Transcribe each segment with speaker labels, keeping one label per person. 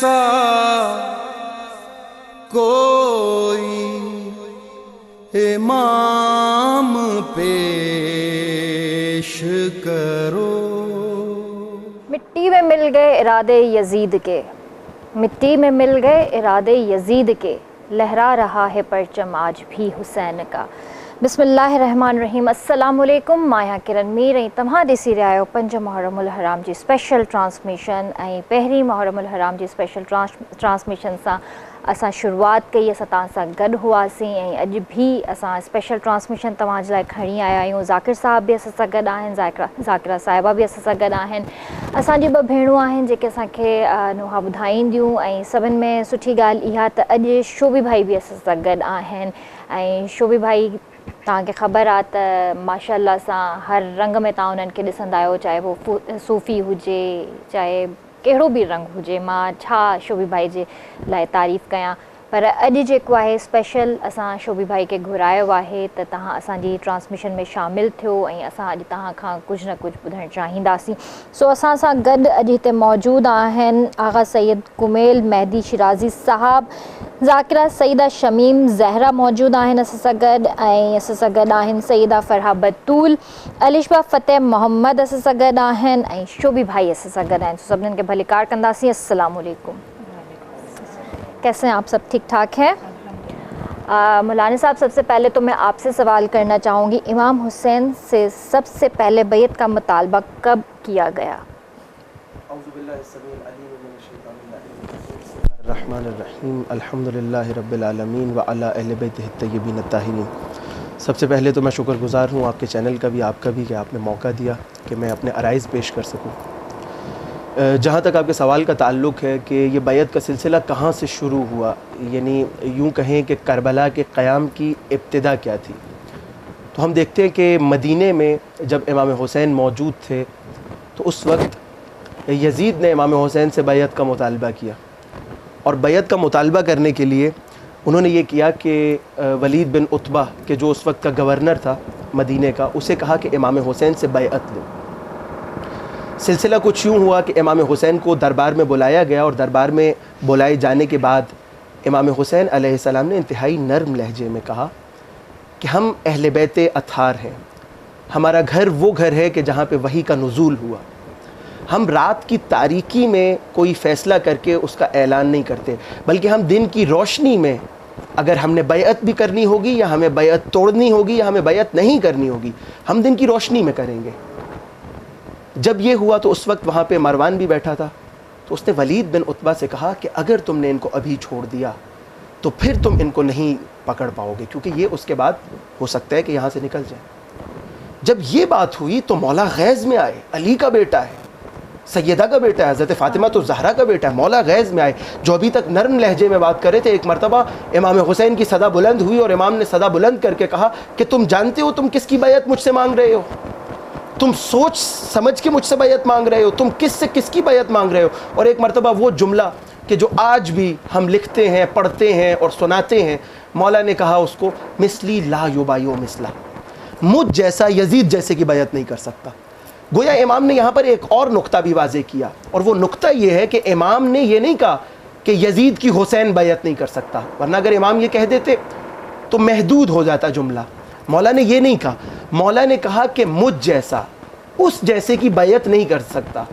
Speaker 1: ऐसा कोई इमाम पेश करो।
Speaker 2: मिट्टी में मिल गए इरादे यजीद के, मिट्टी में मिल गए इरादे यजीद के, लहरा रहा है परचम आज भी हुसैन का। बिस्मिल्लाहिर्रहमानिर्रहीम। अस्सलामुअलैकुम। माया किरण मीर ऐं तव्हां ॾिसी रहिया आहियो 5 मुहर्रमुल हराम जी स्पेशल ट्रांसमिशन ऐं पहिरीं मुहर्रमुल हराम जी स्पेशल ट्रांसमिशन सां असां शुरूआत कई। असां तव्हां सां गॾु हुआसीं ऐं अॼु बि असां स्पेशल ट्रांसमिशन तव्हां जे लाइ खणी आया आहियूं। ज़ाकिर साहब बि असां सां गॾु आहिनि, ज़ाकिरा साहिबा बि असां सां गॾु आहिनि। असांजी 2 भेणूं आहिनि जेके असांखे नुहा ॿुधाईंदियूं ऐं सभिनि में सुठी ॻाल्हि इहा त अॼु शोभी भाई बि असां सां गॾु आहिनि। ऐं शोभी भाई तव्हांखे ख़बर आहे त माशाअल्लाह सां हर रंग में तव्हां उन्हनि खे ॾिसंदा आहियो, चाहे वो सूफ़ी हुजे चाहे कहिड़ो बि रंग हुजे। मां छा शोभी भाई जे लाइ तारीफ़ कयां, पर अॼु जेको आहे स्पेशल असां शोभी भाई खे घुरायो आहे त तव्हां असांजी ट्रांसमिशन में शामिलु थियो ऐं असां अॼु तव्हां खां कुझु न कुझु ॿुधणु चाहींदासीं। सो असां सां गॾु अॼु हिते मौजूदु आहिनि आगा सैयद कुमेल मेहदी शिराज़ी साहब, ज़ाकिरा सईदा शमीम ज़हरा मौजूदु आहिनि असां सां गॾु, ऐं असां सां गॾु आहिनि सईदा फ़रहा बतूल, अलिशबा फ़तेह मोहम्मद असां सां गॾु आहिनि ऐं शोभी भाई असां सां गॾु आहिनि। सभिनीनि खे भली कार कंदासीं। अस्सलाम वालेकुम। कैसे हैं आप? सब ठीक ठाक हैं? मौलाना साहब, सबसे पहले तो मैं आपसे सवाल करना चाहूँगी, इमाम हुसैन से सबसे पहले बैत का मुतालबा कब किया गया?
Speaker 3: रहमानिर्रहीम अल्हम्दुलिल्लाहि रब्बिल आलमीन व अला अहले बैतिहि तय्यबीन अत्ताहिरीन। सबसे पहले तो मैं शुक्रगुज़ार हूँ आपके चैनल का भी, आपका भी, कि आपने मौका दिया कि मैं अपने अराइज़ पेश कर सकूँ। जहाँ तक आपके सवाल का ताल्लुक़ है कि ये बैत का सिलसिला कहाँ से शुरू हुआ, यानी यूँ कहें कि करबला के क़याम की इब्तिदा क्या थी, तो हम देखते हैं कि मदीने में जब इमाम हुसैन मौजूद थे तो उस वक्त यज़ीद ने इमाम हुसैन से बैत का मुतालबा किया, और बैत का मुतालबा करने के लिए उन्होंने ये किया कि वलीद बिन उतबा के जो उस वक्त का गवर्नर था मदीने का, उसे कहा कि इमाम हुसैन से बैत लो। सिलसिला कुछ यूँ हुआ कि इमाम हुसैन को दरबार में बुलाया गया, और दरबार में बुलाए जाने के बाद इमाम हुसैन अलैहिस्सलाम ने इंतहाई नर्म लहजे में कहा कि हम अहले बैत अतहार हैं, हमारा घर वो घर है कि जहाँ पे वही का नुज़ूल हुआ। हम रात की तारीकी में कोई फ़ैसला करके उसका ऐलान नहीं करते, बल्कि हम दिन की रोशनी में अगर हमने बैत भी करनी होगी या हमें बैत तोड़नी होगी या हमें बैत नहीं करनी होगी, हम दिन की रोशनी में करेंगे। जब ये हुआ तो उस वक्त वहाँ पे मरवान भी बैठा था, तो उसने वलीद बिन उतबा से कहा कि अगर तुमने इनको अभी छोड़ दिया तो फिर तुम इनको नहीं पकड़ पाओगे, क्योंकि ये उसके बाद हो सकता है कि यहाँ से निकल जाए। जब ये बात हुई तो मौला गैज़ में आए, अली का बेटा है, सैयदा का बेटा है, हज़रत फ़ातिमा तो ज़हरा का बेटा है, मौला गैज़ में आए जो अभी तक नर्म लहजे में बात कर रहे थे। एक मरतबा इमाम हुसैन की सदा बुलंद हुई और इमाम ने सदा बुलंद करके कहा कि तुम जानते हो तुम किसकी बैत मुझसे मांग रहे हो, तुम सोच समझ के मुझसे बैत मांग रहे हो, तुम किससे किसकी बैत मांग रहे हो। और एक मरतबा वो जुमला कि जो आज भी हम लिखते हैं, पढ़ते हैं और सुनाते हैं, मौला ने कहा उसको, मिसली ला युबायो मिसला, मुझ जैसा यजीद जैसे की बैत नहीं कर सकता। गोया इमाम ने यहाँ पर एक और नुक्ता भी वाज़े किया, और वो नुक्ता ये है कि इमाम ने ये नहीं कहा कि यजीद की हुसैन बैत नहीं कर सकता, वरना अगर इमाम ये कह देते तो महदूद हो जाता जुमला। मौला ने ये नहीं कहा, मौला ने कहा कि मुझ जैसा उस जैसे की बैत नहीं कर सकता।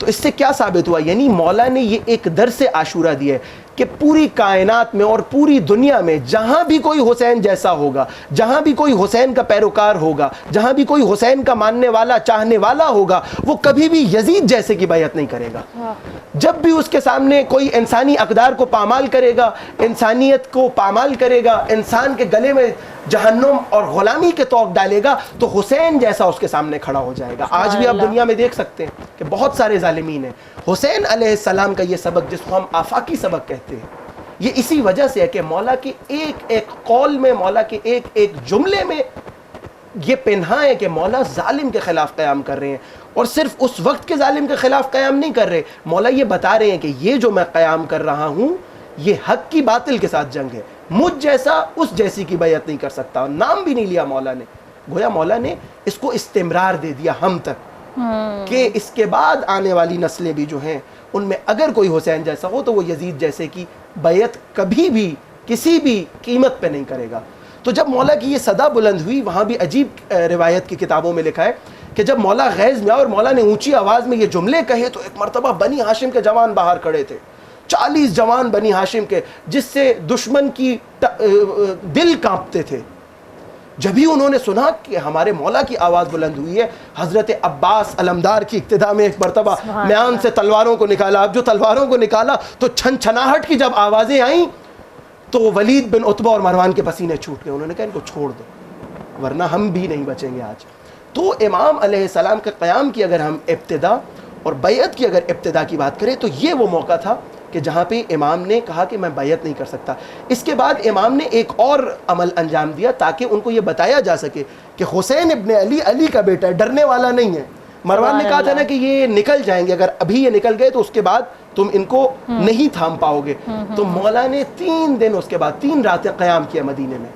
Speaker 3: तो इससे क्या साबित हुआ, यानी मौला ने ये एक दर्स आशूरा दिया है कि पूरी कायनात में और पूरी दुनिया में जहाँ भी कोई हुसैन जैसा होगा, जहाँ भी कोई हुसैन का पैरोकार होगा, जहाँ भी कोई हुसैन का मानने वाला चाहने वाला होगा, वो कभी भी यजीद जैसे की बैत नहीं करेगा। जब भी उसके सामने कोई इंसानी अक़दार को पामाल करेगा, इंसानियत को पामाल करेगा, इंसान के गले में जहन्नुम और ग़ुलामी के तौक डालेगा, तो हुसैन जैसा उसके सामने खड़ा हो जाएगा। आज भी आप दुनिया में देख सकते हैं कि बहुत सारे ज़ालिमीन हैं। हुसैन अलैहिस्सलाम का ये सबक जिसको हम आफाकी सबक कहते हैं, ये इसी वजह से है कि मौला की एक एक कौल में, मौला के एक एक जुमले में ये पिन्हा है कि मौला जालिम के ख़िलाफ़ क़याम कर रहे हैं, और सिर्फ उस वक्त के जालिम के ख़िलाफ़ क़याम नहीं कर रहे, मौला ये बता रहे हैं कि ये जो मैं क़याम कर रहा हूँ ये हक़ की बातिल के साथ जंग है, मुझ जैसा उस जैसी की बैत नहीं कर सकता। नाम भी नहीं लिया मौला ने, गोया मौला ने इसको इस्तिमरार दे दिया हम तक कि इसके बाद आने वाली नस्लें भी जो हैं उनमें अगर कोई हुसैन जैसा हो तो वो यजीद जैसे की बैत कभी भी किसी भी कीमत पे नहीं करेगा। तो जब मौला की ये सदा बुलंद हुई, वहाँ भी अजीब रिवायत की किताबों में लिखा है कि जब मौला गैज़ में आया और मौला ने ऊंची आवाज़ में ये जुमले कहे तो एक मरतबा बनी हाशिम के जवान बाहर खड़े थे, 40 जवान बनी हाशिम के, जिससे दुश्मन की दिल कांपते थे। जब भी उन्होंने सुना कि हमारे मौला की आवाज़ बुलंद हुई है, हज़रत अब्बास अलमदार की इक्तिदा में एक मरतबा म्यान से तलवारों को निकाला। अब जो तलवारों को निकाला तो छनछनाहट की जब आवाज़ें आईं तो वलीद बिन उतबा और मरवान के पसीने छूट गए। उन्होंने कहा इनको छोड़ दो वरना हम भी नहीं बचेंगे आज। तो इमाम अलैहिस्सलाम के क़याम की अगर हम इब्तिदा और बैत की अगर इब्तिदा की बात करें तो ये वो मौका था कि जहाँ पे इमाम ने कहा कि मैं बैत नहीं कर सकता। इसके बाद इमाम ने एक और अमल अंजाम दिया ताकि उनको ये बताया जा सके कि हुसैन इब्न अली अली का बेटा है, डरने वाला नहीं है। मरवान ने कहा था ना कि ये निकल जाएंगे, अगर अभी ये निकल गए तो उसके बाद तुम इनको नहीं थाम पाओगे। तो मौला ने 3 दिन उसके बाद 3 रातें क़याम किया मदीने में,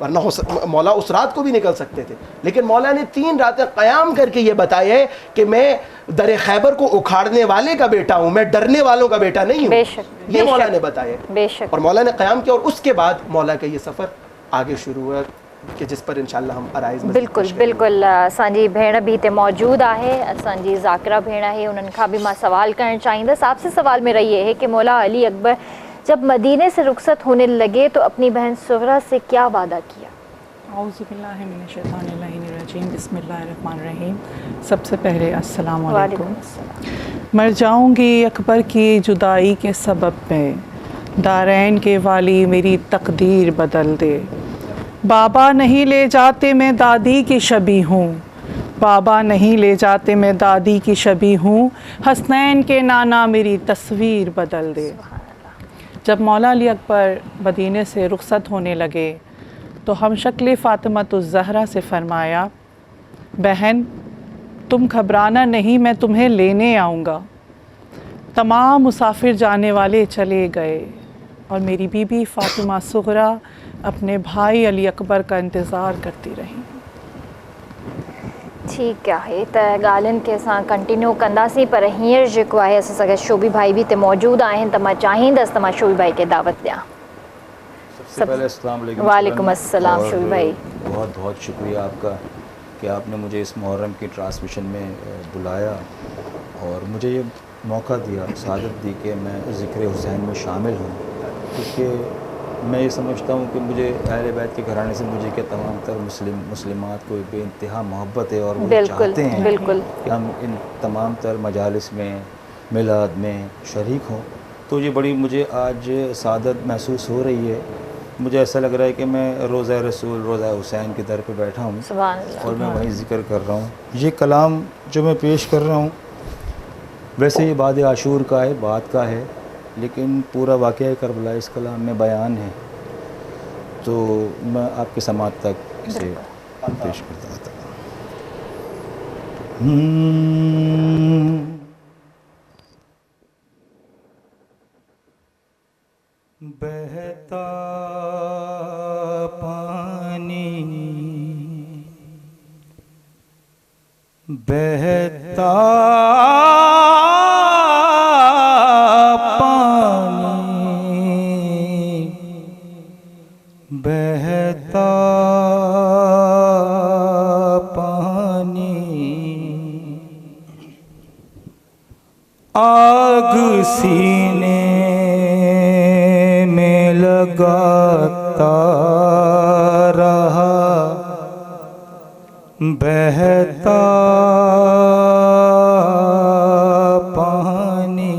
Speaker 3: वरना मौला उस रात को भी निकल सकते थे, लेकिन मौला ने 3 रातें क़याम करके ये बताया है कि मैं दर खैबर को उखाड़ने वाले का बेटा हूँ, मैं डरने वालों का बेटा नहीं हूँ। ये मौला ने बताया और मौला ने क़याम किया। और उसके बाद मौला का ये सफ़र आगे शुरू हुआ कि जिस पर इंशाल्लाह हम अराइज़
Speaker 2: बिल्कुल बिल्कुल असांजी भेण भी हिते मौजूद आहे, असांजी ज़ाकिरा भेण आहे, उन्हनि खां भी मां सवाल करण चाहींदसि। आपसे सवाल मेरा ये है कि मौला अली अकबर जब मदीने से रुखसत होने लगे तो अपनी बहन सुहरा से क्या वादा किया?
Speaker 4: औज़ुबिल्लाहिमिनश्शैतानिर्रजीम, बिस्मिल्लाहिर्रहमानिर्रहीम। सबसे पहले अस्सलाम वालेकुम। मर जाऊंगी अकबर की जुदाई के सबब में, दारैन के वाली मेरी तकदीर बदल दे। बाबा नहीं ले जाते मैं दादी की शबी हूँ, बाबा नहीं ले जाते मैं दादी की शबी हूँ, हसनैन के नाना मेरी तस्वीर बदल दे। जब मौला अली अकबर मदीने से रुखसत होने लगे तो हम शक्ल फ़ातिमतुज़-ज़हरा से फ़रमाया, बहन तुम घबराना नहीं, मैं तुम्हें लेने आऊँगा। तमाम मुसाफिर जाने वाले चले गए और मेरी बीबी फ़ातिमा सुग़रा अपने भाई अली अकबर का इंतज़ार करती रही।
Speaker 2: ठीक है, त ॻाल्हियुनि खे असां कंटिन्यू कंदासीं, पर हींअर जेको आहे असां सां गॾु शोभी भाई भी हिते मौजूद आहिनि, त मां चाहींदसि त मां शोभी भाई खे दावत ॾियां।
Speaker 5: सबसे पहले अस्सलाम वालेकुम।
Speaker 2: वालेकुम अस्सलाम शोभी भाई,
Speaker 5: बहुत बहुत शुक्रिया आपका कि आपने मुझे इस मुहर्रम की ट्रांसमिशन में बुलाया और मुझे ये मौका दिया, सादत दी कि मैं ज़िक्र हुसैन में शामिल हूँ, क्योंकि मैं ये समझता हूँ कि मुझे अहले बैत के घराने से मुझे के तमाम तर मुस्लिमात को बेइंतहा मोहब्बत है और वो चाहते हैं कि हम इन तमाम तर मजालिस में मिलाद में शरीक हों। तो ये बड़ी मुझे आज सादत महसूस हो रही है। मुझे ऐसा लग रहा है कि मैं रोज़ा रसूल रोज़ा हुसैन के दर पे बैठा हूँ और मैं वहीं ज़िक्र कर रहा हूँ। ये कलाम जो मैं पेश कर रहा हूँ वैसे ये बाद आशूर का है, बात का है, लेकिन पूरा वाक़या करबला इस कलाम में बयान है। तो मैं आपके समात तक इसे पेश करता था।
Speaker 6: बहता पानी बहता बहता पानी आग सीने में लगाता रहा, बहता पानी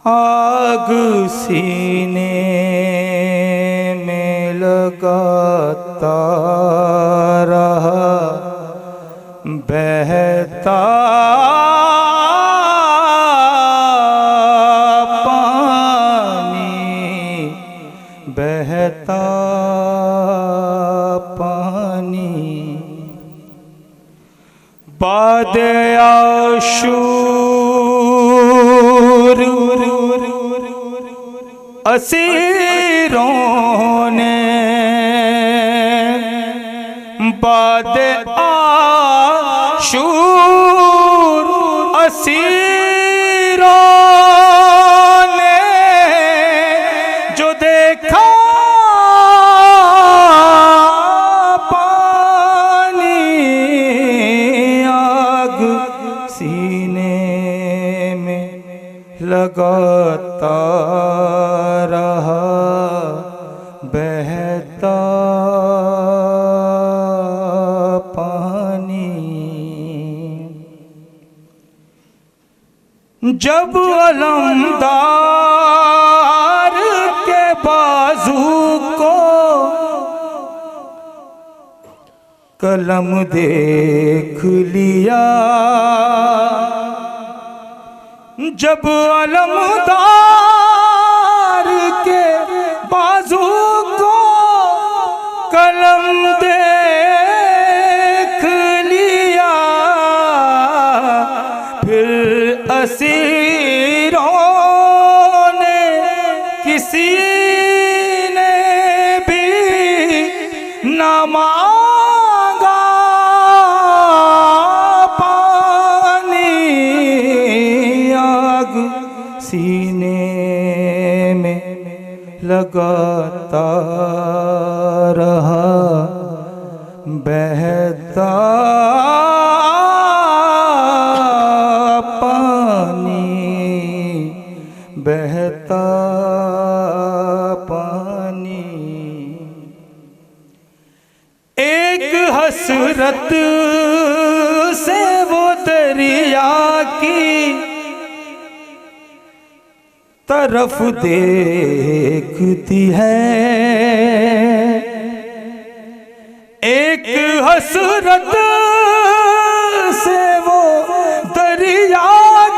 Speaker 6: आग सीने में लगाता रहा, बहता पानी बहता पानी बाद आशूर असीरों ने बाद शूर असीरों ने जो देखा पानी आग सीने में लगाता रहा बहता पानी। जब अलमदार के बाजू को कलम देख लिया, जब अलमदार के बाजू को कलम देख लिया, फिर असीरों ने किसी ने भी न मांगा पानी, आग सीने में लगाता रहा बहता बहता पानी। एक हसरत से वो दरिया की तरफ देखती है, एक हसरत से वो दरिया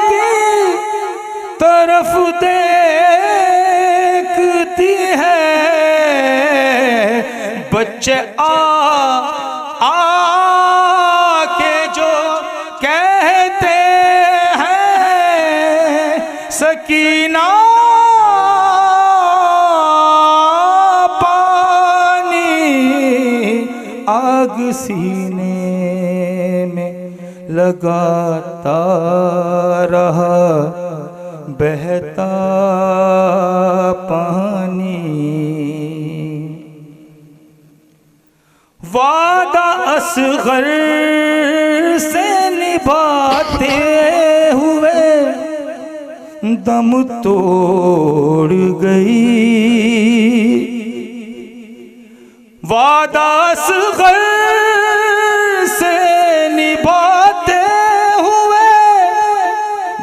Speaker 6: की तरफ देखती है। बच्चे आ के जो कहते हैं सकीना पानी, आग सीने में लगाता रहा बहता पानी। वादा असगर से निभाते हुए दम तोड़ गई, वादा असगर से निभाते हुए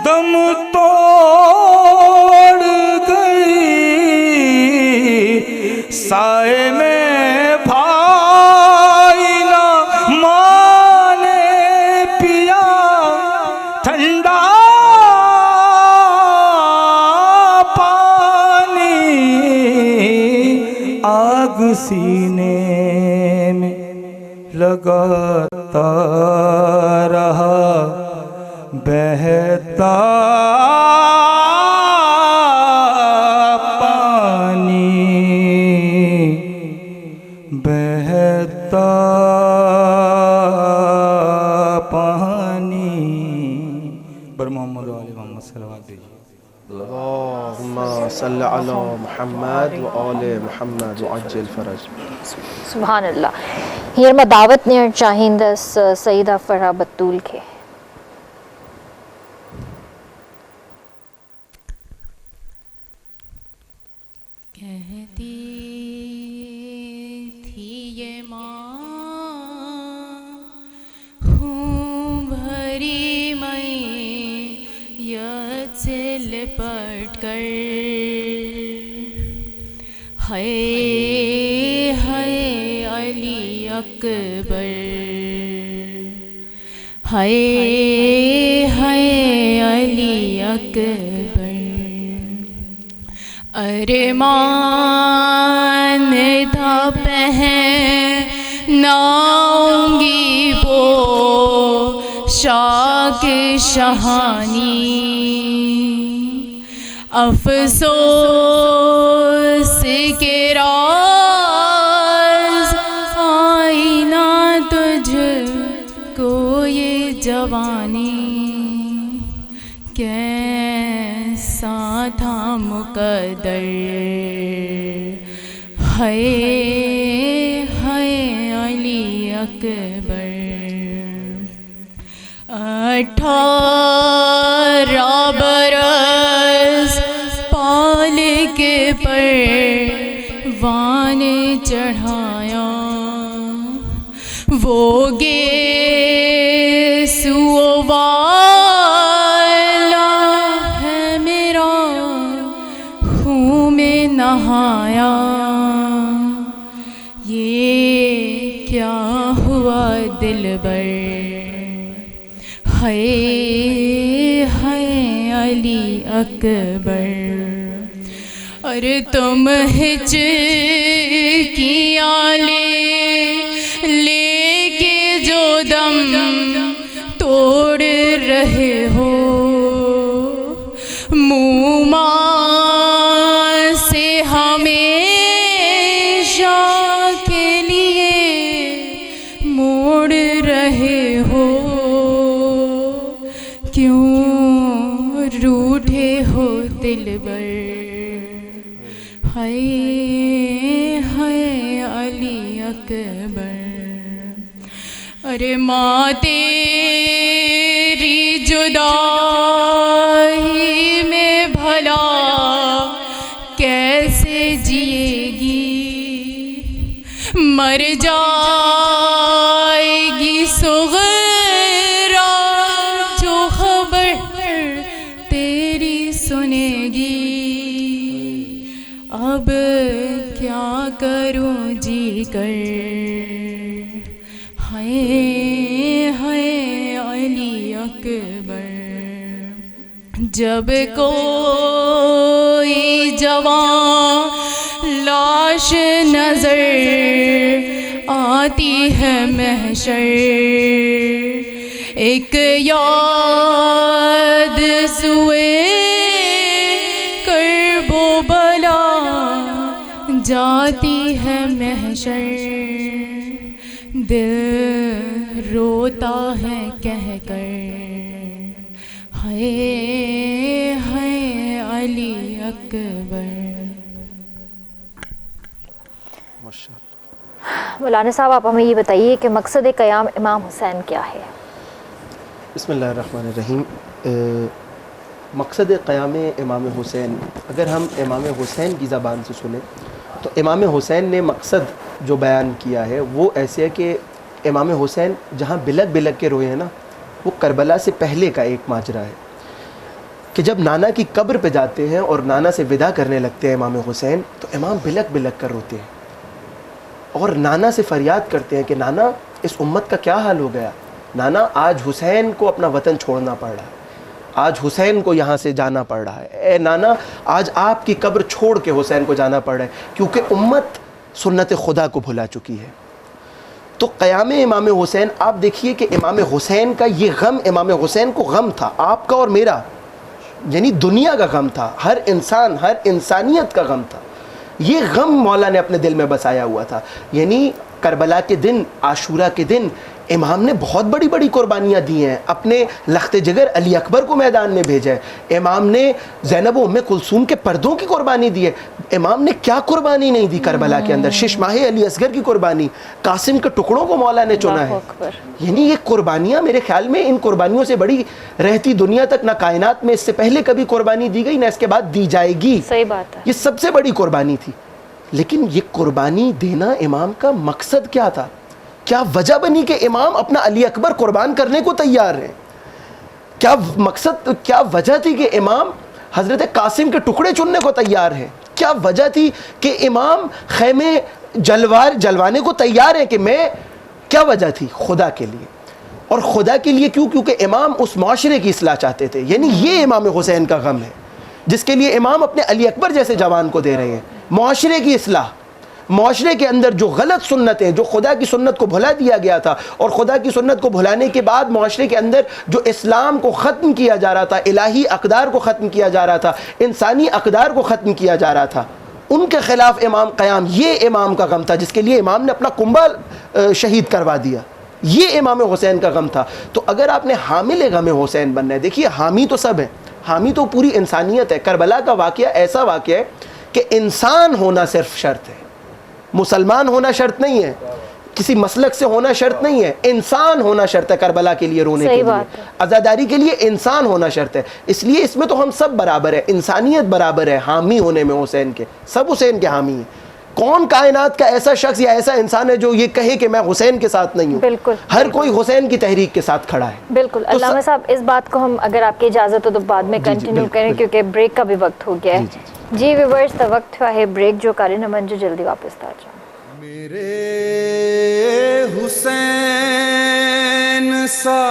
Speaker 6: दम तोड़ गई। साए में भाई ना माने पिया ठंडा पानी, आग सीने में लगाता रहा बहता पानी, बहता पानी। बर मोहम्मद वाले मोहम्मद सल्लल्लाहु अलैहि वसल्लम।
Speaker 3: अल्लाहुम्मा सल्लि अला मुहम्मद व आले मुहम्मद व अज्जिल फरज।
Speaker 2: सुभान अल्लाह। हियर मां दावत ॾियणु चाहींदसि सईदा फरहा बतूल खे।
Speaker 7: कहती थी ये माँ हूँ भरी मैयत से लिपट कर, हाय हाय अली अकबर, हाय हाय अली अकबर। अरमान था पहनाऊंगी वो शाक शहानी, अफसोस के राज आईना तुझको ये जवानी कैसा था मुकद्दर, हाय हाय अली अकबर। 18 बरस पाल के परवान चढ़ाया, वो गेसुओ वाला है मेरा, खून में नहाया। ये क्या हुआ दिलबर, हाय हाय अली अकबर। अरे तुम हिचकियाँ लेके जो दम तोड़ रहे हो, मुँह से हमेशा के लिए मोड़ रहे हो, क्यों रूठे हो दिलबर, हाय हाय अली अकबर। अरे माँ तेरी जुदाई में भला कैसे जिएगी, मर जाएगी सुग़रा जो खबर तेरी सुनेगी। अब क्या करूं जी कर, हाय हाय अली अकबर। जब कोई जवान लाश नजर आती है महशर, एक याद सुए करबो बला जाती है महशर, दिल रोता है कहकर, हाय हाय अली अकबर।
Speaker 2: मौलाना साहब, आप हमें ये बताइए कि मकसद क़याम इमाम हुसैन क्या है?
Speaker 3: बिस्मिल्लाहिर्रहमानिर्रहीम। मकसद क़याम इमाम हुसैन, अगर हम इमाम हुसैन की ज़बान से सुने तो इमाम हुसैन ने मकसद जो बयान किया है वो ऐसे है कि इमाम हुसैन जहाँ बिलक बिलक के रोए हैं ना, वो करबला से पहले का एक माजरा है कि जब नाना की कब्र पे जाते हैं और नाना से विदा करने लगते हैं इमाम हुसैन, तो इमाम बिलक बिलक कर रोते हैं और नाना से फरियाद करते हैं कि नाना इस उम्मत का क्या हाल हो गया, नाना आज हुसैन को अपना वतन छोड़ना पड़ रहा है, आज हुसैन को यहाँ से जाना पड़ रहा है, ए नाना आज आपकी कब्र छोड़ के हुसैन को जाना पड़ रहा है, क्योंकि उम्मत सुन्नत खुदा को भुला चुकी है। तो क़याम इमाम हुसैन, आप देखिए कि इमाम हुसैन का ये गम, इमाम हुसैन को गम था आपका और मेरा, यानी दुनिया का गम था, हर इंसान हर इंसानियत का गम था। ये गम मौला ने अपने दिल में बसाया हुआ था। यानी करबला के दिन, आशूरा के दिन इमाम ने बहुत बड़ी बड़ी कुर्बानियाँ दी हैं, अपने लख्ते जिगर अली अकबर को मैदान में भेजा है, इमाम ने ज़ैनब उम्मे कुलसूम के पर्दों की कुर्बानी दी है, इमाम ने क्या कुर्बानी नहीं दी करबला के अंदर, शिशमाहे अली असगर की कुर्बानी, कासिम के टुकड़ों को मौला ने चुना है। यानी ये कुर्बानियाँ, मेरे ख्याल में इन कुर्बानियों से बड़ी रहती दुनिया तक ना कायनात में इससे पहले कभी कुर्बानी दी गई, ना इसके बाद दी जाएगी।
Speaker 2: सही बात है,
Speaker 3: ये सबसे बड़ी कुर्बानी थी। लेकिन ये कुर्बानी देना इमाम का मकसद क्या था, क्या वजह बनी कि इमाम अपना अली अकबर कुर्बान करने को तैयार हैं? क्या मकसद, क्या वजह थी कि इमाम हज़रत कासिम के टुकड़े चुनने को तैयार हैं? क्या वजह थी कि इमाम खैमे जलवाने को तैयार हैं? कि मैं, क्या वजह थी? खुदा के लिए। और खुदा के लिए क्यों? क्योंकि इमाम उस माशरे की इस्लाह चाहते थे। यानी ये इमाम हुसैन का गम है जिसके लिए इमाम अपने अली अकबर जैसे जवान को दे रहे हैं। माशरे की इस्लाह, माशरे के अंदर जो गलत सुन्नतें, जो खुदा की सुन्नत को भुला दिया गया था, और खुदा की सुन्नत को भुलाने के बाद माशरे के अंदर जो इस्लाम को ख़त्म किया जा रहा था, इलाही अक़दार को ख़त्म किया जा रहा था, इंसानी अक़दार को ख़त्म किया जा रहा था, उनके ख़िलाफ़ इमाम क़याम, ये इमाम का गम था जिसके लिए इमाम ने अपना कुंबा शहीद करवा दिया। ये इमाम हुसैन का गम था। तो अगर आपने हामिल गम हुसैन बनना है, देखिए हामी तो सब है, हामी तो पूरी इंसानियत है। करबला का वाक़या ऐसा वाक़या है कि इंसान होना सिर्फ शर्त है, मुसलमान होना शर्त नहीं है, किसी मसलक से होना शर्त नहीं है, इंसान होना शर्त है। करबला के लिए रोने के लिए, आज़ादारी के लिए इंसान होना शर्त है। इसलिए इसमें तो हम सब बराबर है, इंसानियत बराबर है हामी होने में हुसैन के, सब हुसैन के हामी हैं। कौन कायनात का ऐसा शख्स या ऐसा इंसान है जो ये कहे कि मैं हुसैन के साथ नहीं हूँ?
Speaker 2: बिल्कुल,
Speaker 3: हर कोई हुसैन की तहरीक के साथ खड़ा है।
Speaker 2: बिल्कुल।
Speaker 3: तो
Speaker 2: अल्लामा साहब, इस बात को हम, अगर आपकी इजाज़त हो तो बाद में कंटिन्यू करें, क्योंकि ब्रेक का भी वक्त हो गया है। जी व्यूअर्स, द वक्त हुआ है ब्रेक, जो कारी नमन जो जल्दी वापस आ जाओ।
Speaker 1: मेरे हुसैन सा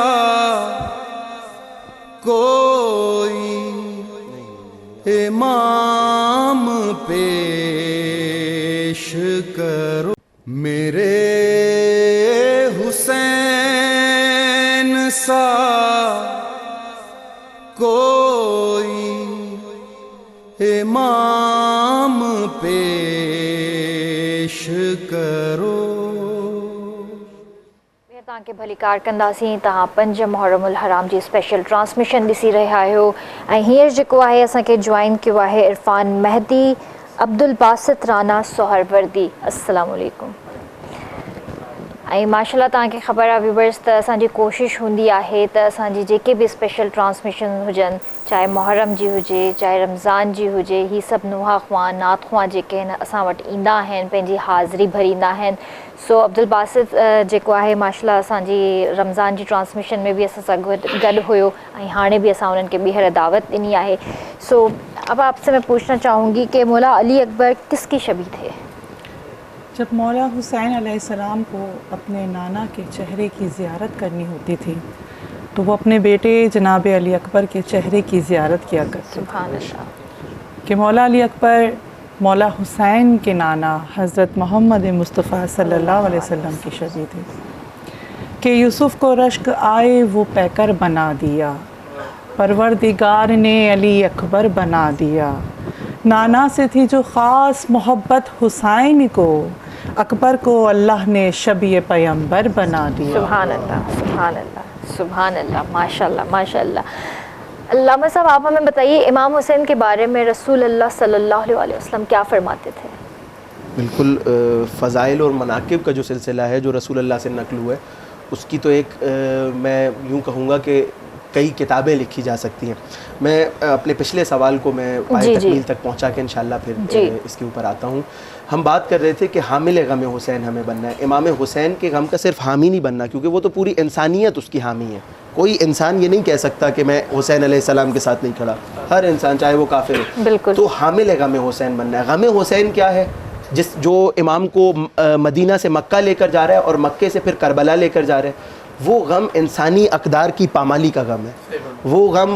Speaker 1: कोई इमाम पेश करो, मेरे हुसैन सा कोई इमाम पेश करो।
Speaker 2: तव्हांखे भली कारकंदासीं, तव्हां 5 मुहर्रमुल हराम जी स्पेशल ट्रांसमिशन ॾिसी रहिया आहियो। ऐं हींअर जेको आहे असांखे ज्वाइन कयो आहे इरफान मेहदी, अब्दुल बासित राना सोहरवर्दी। अस्सलाम वालेकुम। ऐं माशाल्लाह तव्हांखे ख़बर आहे व्यूअर्स त असांजी कोशिशि हूंदी आहे त असांजी जेके बि स्पेशल ट्रांसमिशन हुजनि, चाहे मुहर्रम जी हुजे, चाहे रमज़ान जी हुजे, ही सभु नुहा ख़्वां नात ख़्वां जेके आहिनि असां वटि ईंदा आहिनि, पंहिंजी हाज़िरी भरींदा आहिनि। सो अब्दुल बासित जेको आहे माशाल्लाह असांजी रमज़ान जी ट्रांसमिशन में भी असां सां गॾु हुयो, ऐं हाणे भी असां उन्हनि खे ॿीहर दावत ॾिनी आहे। सो अब आपसे मैं पूछना चाहूँगी कि मौला अली अकबर किसकी शबी थे?
Speaker 4: जब मौला हुसैन अलैहिस्सलाम को अपने नाना के चेहरे की ज़ियारत करनी होती थी तो वो अपने बेटे जनाब अली अकबर के चेहरे की ज़ियारत किया करते
Speaker 2: सुभान अल्लाह।
Speaker 4: कि मौला अली अकबर मौला हुसैन के नाना हज़रत मोहम्मद मुस्तफ़ा सल्लल्लाहु अलैहि वसल्लम की शबी थे कि यूसुफ़ को रश्क आए वो पैकर बना दिया, परवरदिगार ने अली अकबर बना दिया। नाना से थी जो ख़ास मोहब्बत हुसैन को, अकबर को अल्लाह ने शबी पैगंबर बना दिया।
Speaker 2: सुभान अल्लाह, सुभान अल्लाह, सुभान अल्लाह, माशाल्लाह माशाल्लाह। अल्लामा साहब, आप हमें बताइए इमाम हुसैन के बारे में रसूल अल्लाह सल्लल्लाहु अलैहि वसल्लम क्या फरमाते थे?
Speaker 3: बिल्कुल, फ़ज़ाइल और मनाकिब का जो सिलसिला है जो रसूल अल्लाह से नकल हुआ है, उसकी तो एक मैं यूँ कहूँगा कि कई किताबें लिखी जा सकती हैं। मैं अपने पिछले सवाल को मैं तकमील तक पहुंचा के इंशाल्लाह फिर इसके ऊपर आता हूं। हम बात कर रहे थे कि हामिल गम हुसैन हमें बनना है। इमाम हुसैन के गम का सिर्फ हामी नहीं बनना, क्योंकि वो तो पूरी इंसानियत उसकी हामी है। कोई इंसान ये नहीं कह सकता कि मैं हुसैन अलैहिस्सलाम के साथ नहीं खड़ा, हर इंसान चाहे वो काफिर हो। तो हामिल गम हुसैन बनना है। गम हुसैन क्या है? जो इमाम को मदीना से मक्का लेकर जा रहा है और मक्के से फिर करबला लेकर जा रहा है, वो गम इंसानी अक़दार की पामाली का गम है। वो गम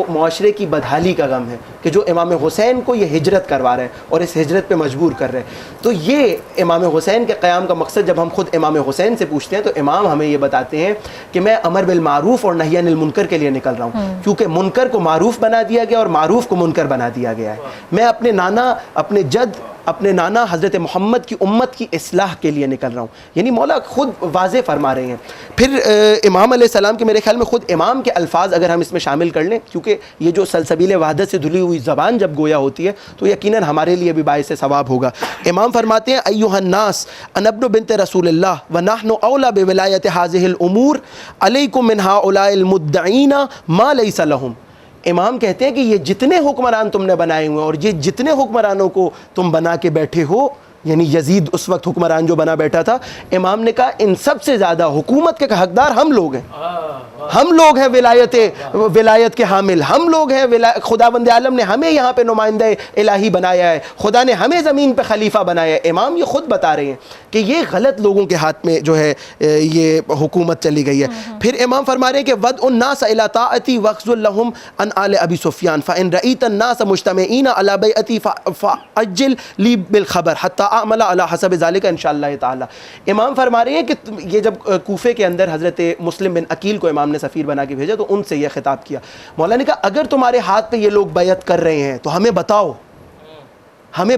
Speaker 3: माशरे की बदहाली का गम है कि जो इमाम हुसैन को ये हिजरत करवा रहे हैं और इस हिजरत पे मजबूर कर रहे हैं। तो ये इमाम हुसैन के क़याम का मकसद जब हम खुद इमाम हुसैन से पूछते हैं तो इमाम हमें ये बताते हैं कि मैं अमर बिल मारूफ़ और नही अनिल मुनकर के लिए निकल रहा हूँ, क्योंकि मुनकर को मारूफ़ बना दिया गया और मारूफ़ को मुनकर बना दिया गया है। मैं अपने नाना, अपने जद, अपने नाना हज़रत मोहम्मद की उम्मत की इस्लाह के लिए निकल रहा हूँ। यानी मौला खुद वाज़े फरमा रहे हैं। फिर इमाम अलैहिस्सलाम के मेरे ख्याल में खुद इमाम के अल्फाज अगर हम इसमें शामिल कर लें, क्योंकि ये जो सलसबील वहदत से धुली हुई ज़बान जब गोया होती है तो यकीनन हमारे लिए भी बाइस सवाब होगा। इमाम फरमाते हैं अय्युहन्नास अना इब्नु बिन्त रसूलिल्लाह व नहनु औला बिविलायत हाज़िहिल उमूर अलैकुम मिन हाउलाइल मुद्दईना मा लैसा लहुम। इमाम कहते हैं कि ये जितने हुक्मरान तुमने बनाए हुए और ये जितने हुक्मरानों को तुम बना के बैठे हो, यानी यजीद उस वक्त हुक्मरान जो बना बैठा था, इमाम ने कहा इन सब से ज़्यादा हुकूमत के हकदार हम लोग हैं। हम लोग हैं विलायत के हामिल, हम लोग हैं। खुदाबंद आलम ने हमें यहाँ पे नुमाइंदा इलाही बनाया है, खुदा ने हमें ज़मीन पे खलीफा बनाया है। इमाम ये ख़ुद बता रहे हैं कि ये गलत लोगों के हाथ में जो है ये हुकूमत चली गई है। फिर इमाम फरमा रहे हैं कि वद उन्नास इला ताअती वख्ज़ुल लहुम अन आले अबी सुफ़ियान फ़इन रईतन नास मुज्तमईन अला बैअती फ़अज्जिल ली बिल ख़बर हत्ता अमला अला हसब ज़ालिका इंशाअल्लाह ताला। इमाम फरमा रहे हैं कि ये जब कूफे के अंदर हज़रत मुस्लिम बिन अकील को इमाम ने सफ़ीर बना के भेजा तो उनसे यह खिताब किया। मौला ने कहा अगर तुम्हारे हाथ पे ये लोग बैत कर रहे हैं तो हमें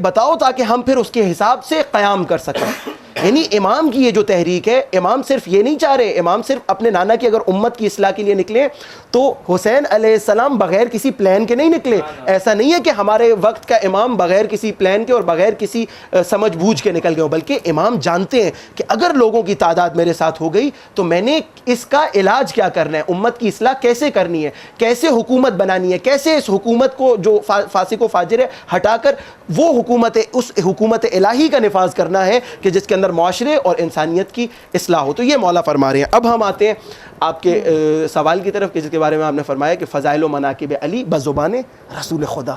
Speaker 3: बताओ ताकि हम फिर उसके हिसाब से क़याम कर सकें। यानी इमाम की ये जो तहरीक है, इमाम सिर्फ ये नहीं चाह रहे, इमाम सिर्फ अपने नाना की अगर उम्मत की इस्लाह के लिए निकले तो हुसैन अलैहिस्सलाम बगैर किसी प्लान के नहीं निकले। ऐसा नहीं है कि हमारे वक्त का इमाम बगैर किसी प्लान के और बगैर किसी समझ बूझ के निकल गए, बल्कि इमाम जानते हैं कि अगर लोगों की तादाद मेरे साथ हो गई तो मैंने इसका इलाज क्या करना है, उम्मत की इस्लाह कैसे करनी है, कैसे हुकूमत बनानी है, कैसे इस हुकूमत को जो फासिक व फाजिर है हटाकर वो हुकूमत, उस हुकूमत इलाही का निफाज करना है कि जिसके अंदर मुआशरे और इंसानियत की इस्लाह हो। तो ये मौला फरमा रहे हैं। अब हम आते हैं आपके सवाल की तरफ कि जिसके बारे में आपने फरमाया कि फ़ज़ाइल व मनाकिब अली बज़ुबान रसूल खुदा,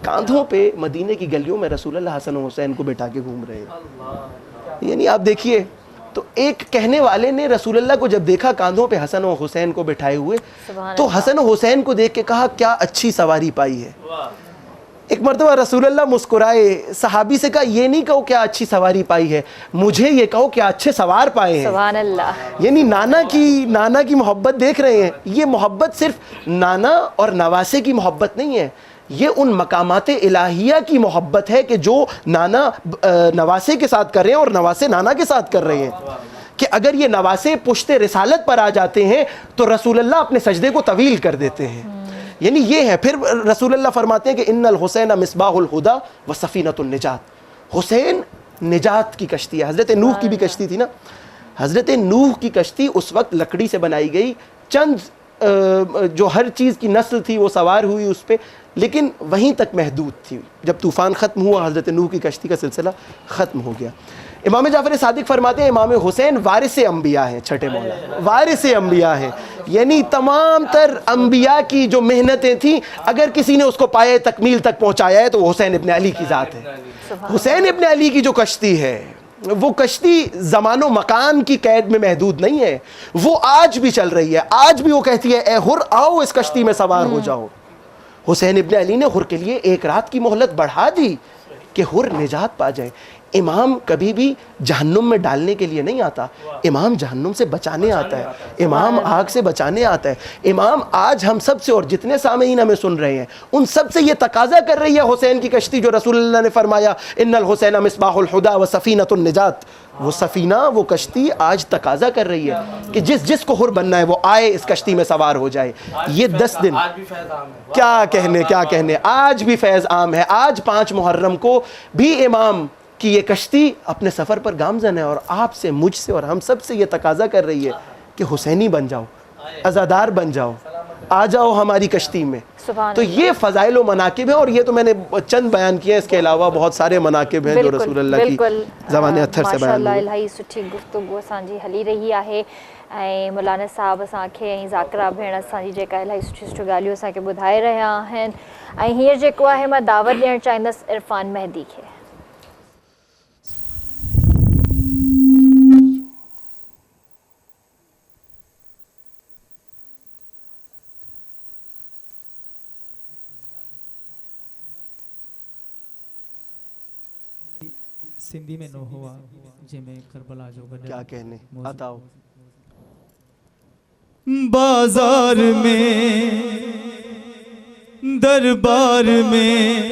Speaker 3: कांधों पे मदीने की गलियों में रसूलुल्लाह हसन और हुसैन को बिठा के घूम रहे हैं। यानी आप देखिए, तो एक कहने वाले ने रसूलुल्लाह को जब देखा कांधों पे हसन और हुसैन को बिठाए हुए, तो हसन और हुसैन को देख के कहा क्या अच्छी सवारी पाई है। एक मरतबा रसूलुल्लाह मुस्कुराए, सहाबी से कहा ये नहीं कहो क्या अच्छी सवारी पाई है, मुझे ये कहो क्या अच्छे सवार पाए हैं। सुभान अल्लाह। यानी नाना की मोहब्बत देख रहे हैं। ये मोहब्बत सिर्फ नाना और नवासे की मोहब्बत नहीं है, ये उन मकामात इलाहिया की मोहब्बत है कि जो नाना नवासे के साथ कर रहे हैं और नवासे नाना के साथ कर रहे हैं। कि अगर ये नवासे पुश्ते रिसालत पर आ जाते हैं तो रसूलुल्लाह अपने सजदे को तवील कर देते हैं। यानी ये है। फिर रसूलुल्लाह फरमाते हैं कि इन्नल हुसैन मिसबाहुल हुदा व सफीनतुन निजात, हुसैन निजात की कश्ती है। हज़रत नूह की भी कश्ती थी ना, हज़रत नूह की कश्ती उस वक्त लकड़ी से बनाई गई, चंद जो हर चीज़ की नस्ल थी वो सवार हुई उस पर, लेकिन वहीं तक महदूद थी। जब तूफ़ान ख़त्म हुआ, हज़रत नूह की कश्ती का सिलसिला ख़त्म हो गया। इमाम जाफ़र सादिक फरमाते हैं इमाम हुसैन वारिस अंबिया हैं, छठे मौला वारिस अंबिया हैं। यानी तमाम तर अंबिया की जो मेहनतें थी, अगर किसी ने उसको पाए तकमील तक पहुँचाया है तो हुसैन इब्न अली की ज़ात है। हुसैन इब्न अली की जो कश्ती है, वो कश्ती ज़मानो मकान की कैद में महदूद नहीं है, वो आज भी चल रही है। आज भी वो कहती है ए हुर आओ इस कश्ती में सवार हो जाओ। हुसैन इब्न अली ने हुर के लिए एक रात की मोहलत बढ़ा दी कि हुर निजात पा जाए। इमाम कभी भी जहन्नुम में डालने के लिए नहीं आता, इमाम जहन्नुम से बचाने आता है, इमाम आग से बचाने आता है। इमाम आज हम सब से और जितने सामीन हमें सुन रहे हैं उन सब से ये तकाजा कर रही है हुसैन की कश्ती, जो रसूलुल्लाह ने फरमाया इन्नल हुसैन मिसबाहुल हुदा व सफीनतुन निजात, वो सफ़ीना वो कश्ती आज तकाजा कर रही है कि जिसको हुर बनना है वो आए इस कश्ती में सवार हो जाए। ये 10 दिन क्या कहने आज भी फैज़ आम है। आज 5 मुहर्रम को भी इमाम कि ये कश्ती अपने सफ़र पर गामज़न है और आपसे, मुझसे और हम सब से ये तकाजा कर रही है कि हुसैनी बन जाओ, अज़ादार बन जाओ, आ जाओ हमारी कश्ती में। तो ये फ़ज़ाइल व मनाकिब है, और ये तो मैंने चंद बयान किए, इसके अलावा बहुत सारे मनाकिब हैं जो रसूलुल्लाह की ज़बान अत्थर से बयान हुए।
Speaker 2: इलाही सुठी गुफ्तगू असांजी हली रही आहे। ऐं मौलाना साहब असांखे ऐं ज़ाकिरा भेण असांजी जेका इलाही सुठी सुठी ॻाल्हियूं असांखे ॿुधाए रहिया आहिनि। ऐं हींअर जेको आहे मां दावत ॾियणु चाहींदसि इरफ़ान मेहदी खे।
Speaker 8: सिंधी में नो हुआ जंहिंमें करबला जो गॾु
Speaker 3: क्या कहने बताओ।
Speaker 6: बाजार में दरबार में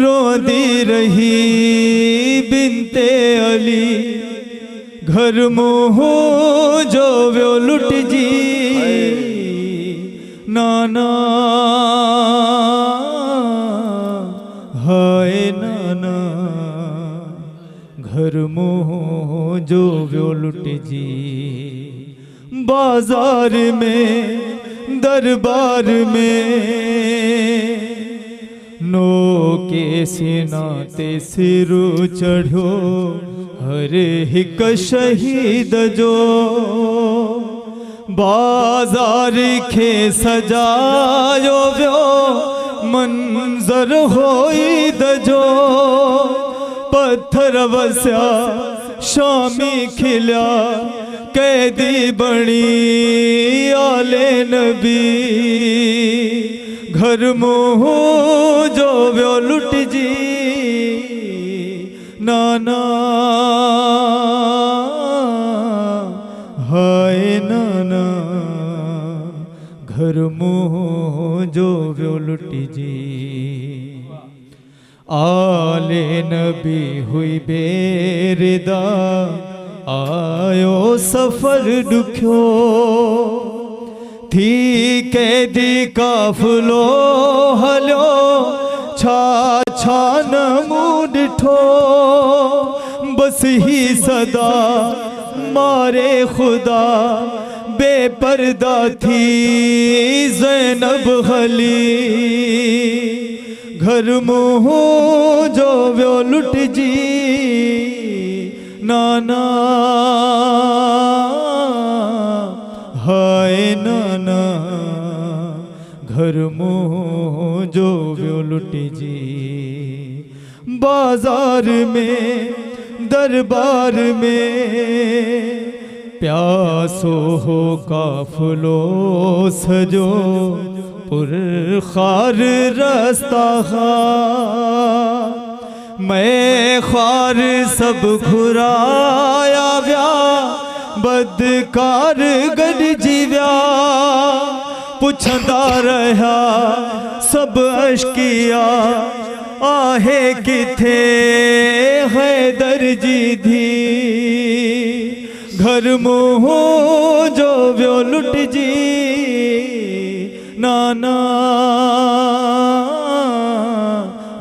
Speaker 6: रोंदी रही बिनते अली, घर मोह जो व्यो लुट जी नाना हाय नाना, घर मोह जो व्यो लुट जी। बाजार में दरबार में नो के सीना ते सिर चढ़ो हर हिक शहीद जो, बाजार खे सजायो व्यो मंजर होई दजो, पत्थर वस्या शामी खिल्या कैदी बणी आले नबी, घर मोह जो व्यो लुट जी नाना हाय नाना, घर मोह जो व्यो लुट जी। आले नबी हुई बेरिदा आयो सफ़र ॾुखियो थी कैदी काफ़िलो हलियो छा छा न मूं ॾिठो बस ही सदा मारे खुदा बेपर्दा थी ज़ैनब हली घर मुँह जो व्यो लुटजी नाना हाय नाना घर मुँह जो व्यो लुटजी बाजार में दरबार में प्यासो हो काफिलो सजो पुरखार रास्ता मैं ख्वार सब घुराया व्या बदकार गड जीव्या पुछंदा रहा सब अशकिया आहे किथे हैदर जी धी घर मुँह जो व्यो लुट जी नाना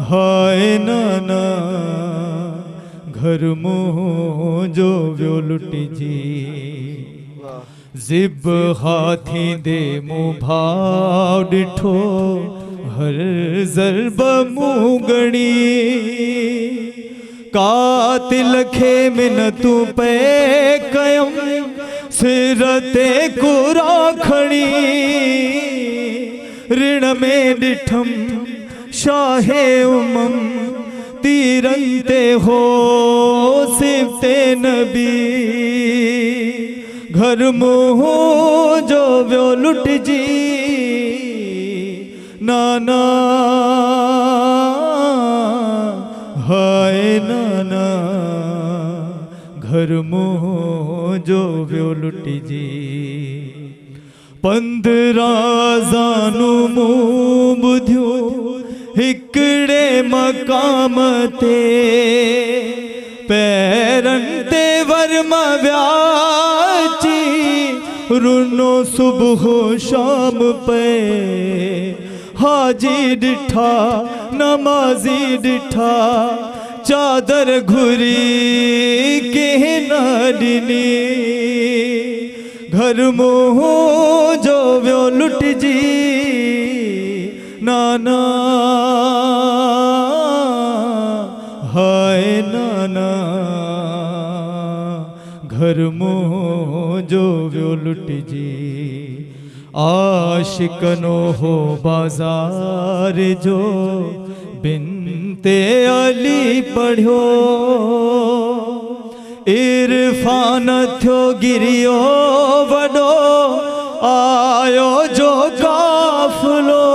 Speaker 6: हाय नाना घर मुँह जो व्यो लुट जी ज़िब हाथी दे मुँह भाव ॾिठो हर ज़रब मुँह गणी कातिल खे मिनतू पे कयम सिर ते कुरा खणी ऋण में ॾिठम शाहे उमम तीरन ते हो सिफ़ते नबी घर मुँह जो व्यो लुट जी नाना हाय नाना घर मुँह जो व्यो लुट जी 15 ज़ानू मुँह बुधियो हिकड़े मकाम ते पैरन ते वर्मा व्याची रुनो सुबह शाम पे हाजी डिठा नमाजी डिठा चादर घुरी के न डिनी घर मुँह जो व्यो लुट जी नाना हाय नाना घर मुँह जो व्यो लुट जी आशिकनो हो बाजार जो बिनते अली पढ़ियो इरफान थियो गिरियो वडो आयो जो काफिलो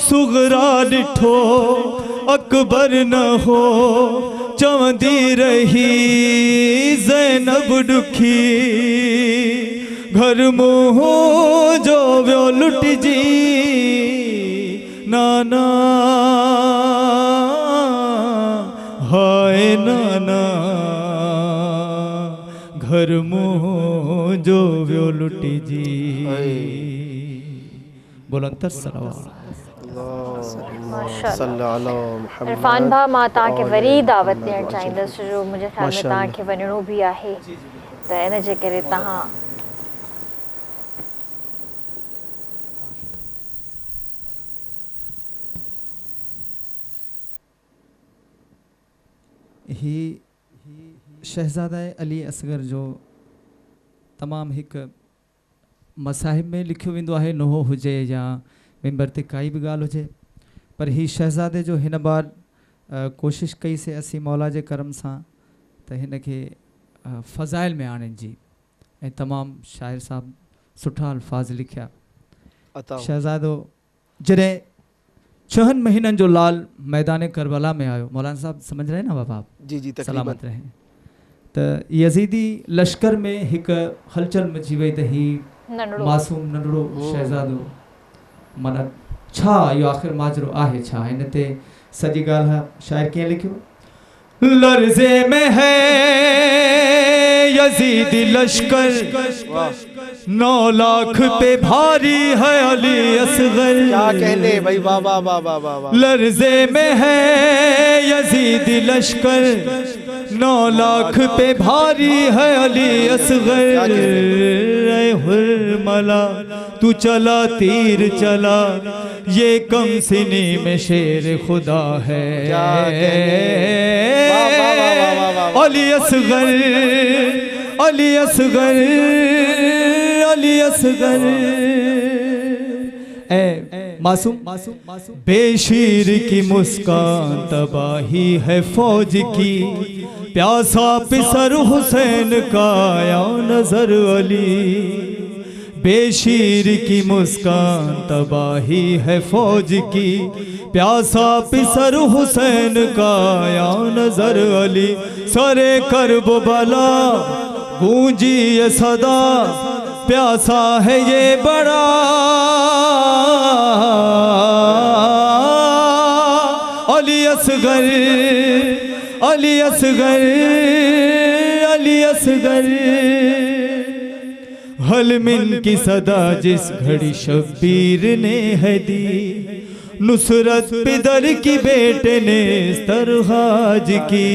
Speaker 6: सुगरा डिठो अकबर न हो चवंदी रही ज़ैनब दुखी घर मुँह जो व्यो लुट जी नाना हाय नाना घर मुँह जो व्यो लुट जी बुलंद
Speaker 2: इरफान भा मां तव्हांखे वरी दावत ॾियणु चाहींदसि जो मुंहिंजे ख़्याल में तव्हांखे वञिणो बि आहे त इन जे करे तव्हां
Speaker 8: ही शहज़ादा अली असगर जो तमामु हिकु मसाहिब में लिखियो वेंदो आहे नोहो हुजे या मिंबर ते काई भी ॻाल्हि हुजे पर ही शहज़ादे जो हिन बार कोशिश कईसीं असीं मौला जे करम सां त हिन खे फ़ज़ाइल में आणण जी ऐं तमामु शाइर साहब सुठा अल्फाज़ लिखिया शहज़ादो जॾहिं 6 महीननि जो लाल मैदान करबला में आयो मौलाना साहब समझ रहे ना बाबा
Speaker 3: जी जी
Speaker 8: सलामत रहे त यजीदी लश्कर में हिकु हलचल मची वई त ही मासूम नंढड़ो शहज़ादो माना छा इहो आख़िर माजरो आहे छा हिन ते सजी गाल है शायर कीअं लिखियो लर्ज़े में है यजीदी लश्कर 9 लाख पे भारी है अली असगर
Speaker 3: क्या कहने भाई वाह वाह वाह वाह वाह
Speaker 8: लर्ज़े में है यजीदी लश्कर 9 लाख पे भारी है अली असगर ऐ हुर्मला तू चला तीर चला ये कम सिनी में शेर खुदा है अली असगर अली असगर अली असगर ए मासूम बेशीर की मुस्कान तबाही है फौज की प्यासा पिसर हुसैन का या नजर अली बेशीर की मुस्कान तबाही है फौज की प्यासा पिसर हुसैन का या नजर अली सरे करब बला गूंजी ये सदा प्यासा है ये बड़ा अली असगर अली असगर अली असगर हलमिन की सदा जिस घड़ी शब्बीर ने है दी नुसरत पिदर की बेटे ने सरहाज की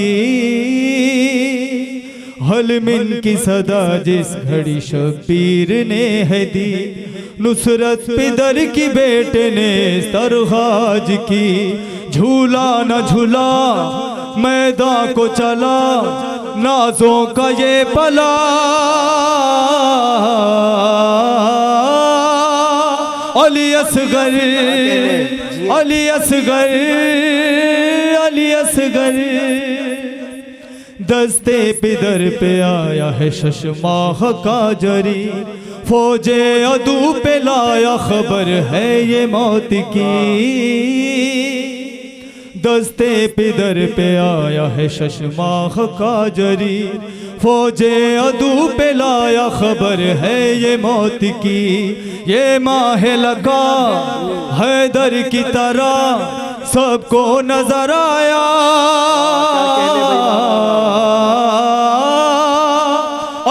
Speaker 8: हलमिन की सदा जिस घड़ी शब्बीर ने है दी नुसरत पिदर की बेटे ने सरहाज की झूला न झूला मैदान को चला नाजों का ये पला अली असगर अली असगर अली असगर दस्ते पिदर पे आया है शशमाह का जरी फौजे अदू पे लाया खबर है ये मौत की दस्ते पिदर पे आया है शशमाह का जरी फौजे अदू पे लाया खबर है ये मौत की ये माह लगा हैदर की तरह सबको नजर आया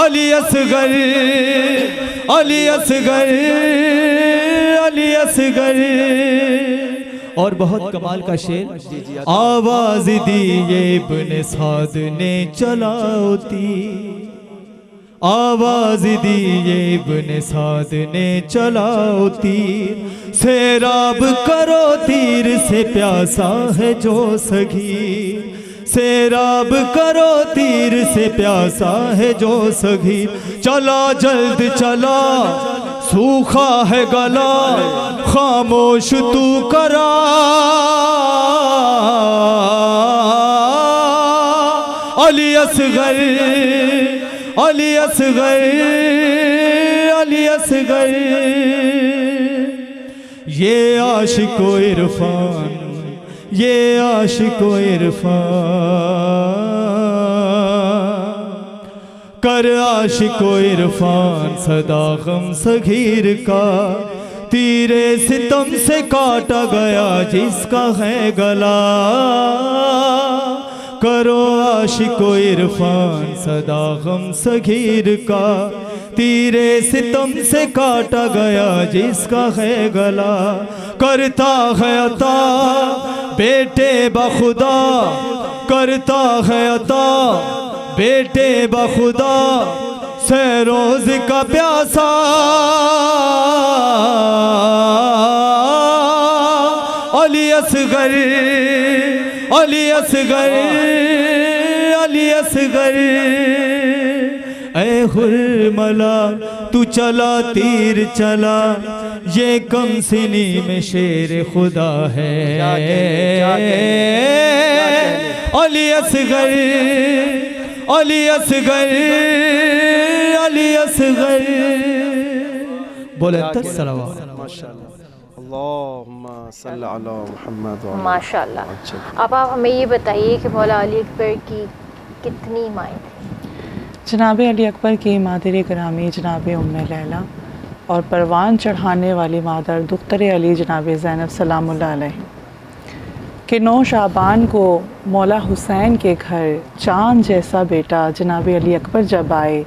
Speaker 8: अली असगर अली असगर अली असगर और बहुत कमाल का शेर आवाज दी ये इब्ने साद ने चलाती आवाज दी ये इब्ने साद ने चलाओ तीर सैराब करो तीर से प्यासा है जो सगीर सैराब करो तीर से प्यासा है जो सगीर चला जल्द चला सूखा है गला खामोश तू करा अली असगर अली असगर अली असगर ये आशिको इरफान ये आशिको इरफान कर आशिको इरफान सदा गम सगीर का तीरे सितम से काटा गया जिसका है गला करो आशिको इरफान सदा गम सगीर का तीरे सितम से काटा गया जिसका है गला करता है अता बेटे बखुदा करता है अता बेटे बखुदा सरोज का प्यासा अली असगर अली असगर अली असगर ऐ हुर्मला तू चला तीर चला ये कम सिनी में शेर खुदा है अली असगर अली असगर अली असगर बोले तस्सलावत
Speaker 3: माशाल्लाह अल्लाहुम्मा सल्ली अला मुहम्मद व अला
Speaker 2: माशाल्लाह। अब आप हमें ये बताइए कि मौला अली अकबर की कितनी माएँ थी?
Speaker 4: जनाब अली अकबर की मादर ग्रामी जनाब उम्मे लैला और परवान चढ़ाने वाली मादर दुख्तर अली जनाब ज़ैनब सलामुल्लाह अलैह कि 9 शाबान को मौला हुसैन के घर चाँद जैसा बेटा जनाब अली अकबर जब आए,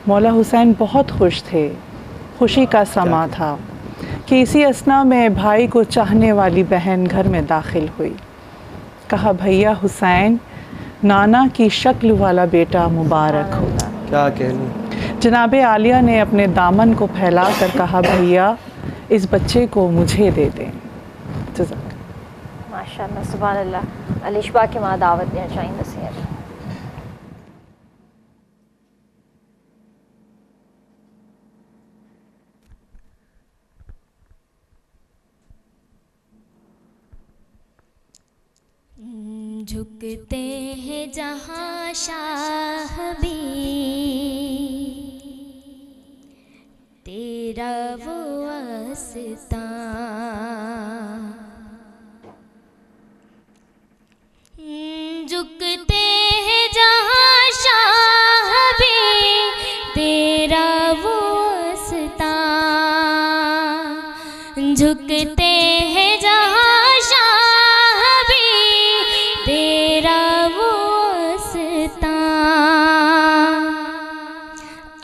Speaker 4: मौला हुसैन बहुत खुश थे। खुशी का समा था कि इसी असना में भाई को चाहने वाली बहन घर में दाखिल हुई। कहा, भैया हुसैन, नाना की शक्ल वाला बेटा मुबारक हो।
Speaker 3: क्या कहनी।
Speaker 4: जनाब आलिया ने अपने दामन को फैला कर कहा, भैया इस बच्चे को मुझे दे दें।
Speaker 2: माशाअल्लाह, सुभान अल्लाह। अलिशबा की माँ दावत देना चाहिए नसीहत।
Speaker 9: झुकते हैं जहाँ शाह भी तेरा वो आस्तां, झुकते हैं जहाँ शाह भी तेरा वो आस्तां, झुकते हैं जहाँ शाह भी तेरा वो आस्तां,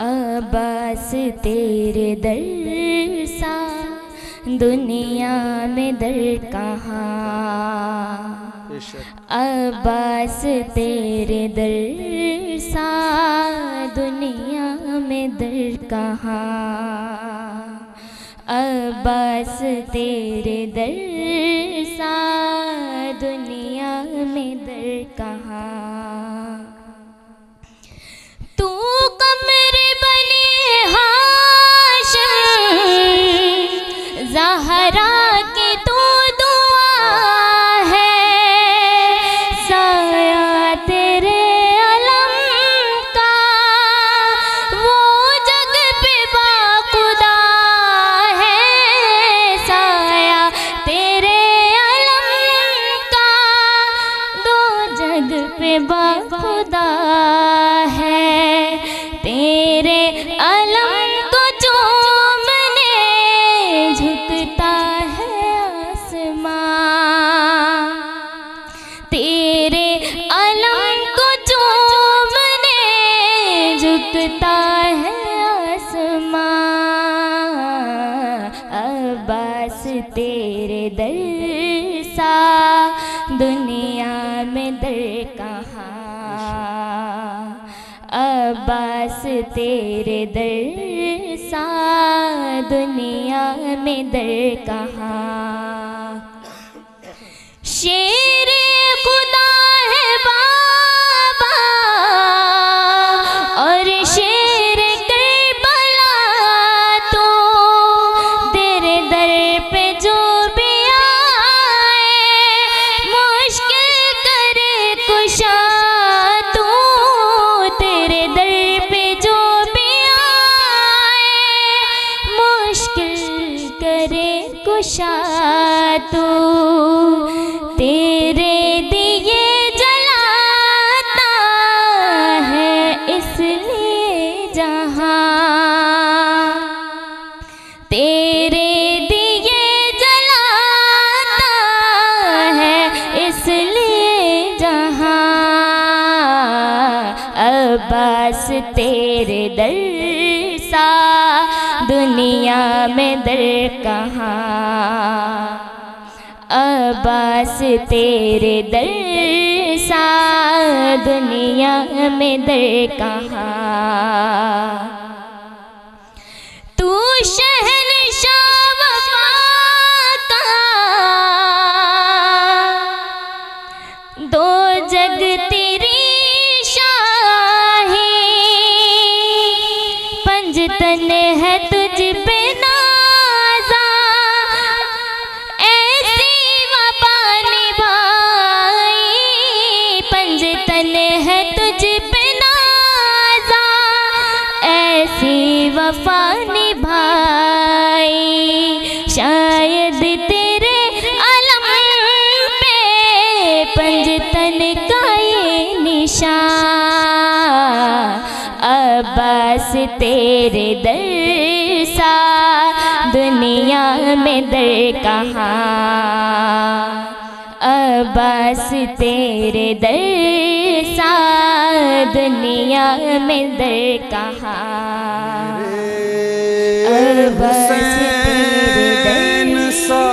Speaker 9: अब्बास तेरे दर सा दुनिया में दर कहाँ, अब्बास तेरे दर सा दुनिया में दर कहाँ, अब्बास तेरे दर सा दुनिया में दर कहाँ। तू कमरे बने हाशिम ज़हरा की तू दुआ है, साया तेरे अलम का वो जग पे बाखुदा है, साया तेरे अलम का दो जग पे बाखुदा है, तेरे अलम को चूमने झुकता है आसमां, तेरे अलम को चूमने झुकता है आसमां, अब्बास तेरे दर सा दुनिया में दर कहाँ, अब्बास तेरे दर सा दुनिया में दर कहाँ। शेरे खुदा है बाबा और शेर करबला, तो तेरे दर पे जो भी आए मुश्किल करे कुशा, तू तेरे दर पे जो भी आए मुश्किल करे कुशा, तू तेरे दिए जलाता है इसलिए जहाँ, तेरे दिए जलाता है इसलिए जहाँ, अब्बास तेरे दर सा दुनिया में दर कहाँ, अब्बास तेरे दर सा दुनिया में दर कहाँ। तू शहंशाह वफा का दो जग तेरी शाही, पंजतन है तुझ पे नाज़ा, ऐसी वफा निभाई, पंजतन है तुझ पे नाज़ा, ऐसी वफा निभाई, शायद तेरे अलम पे पंजतन का ये निशान, अब्बास तेरे दर सा दुनिया में दर कहाँ, अब्बास तेरे दर सा दुनिया में दर कहाँ, अब्बास तेरे दर सा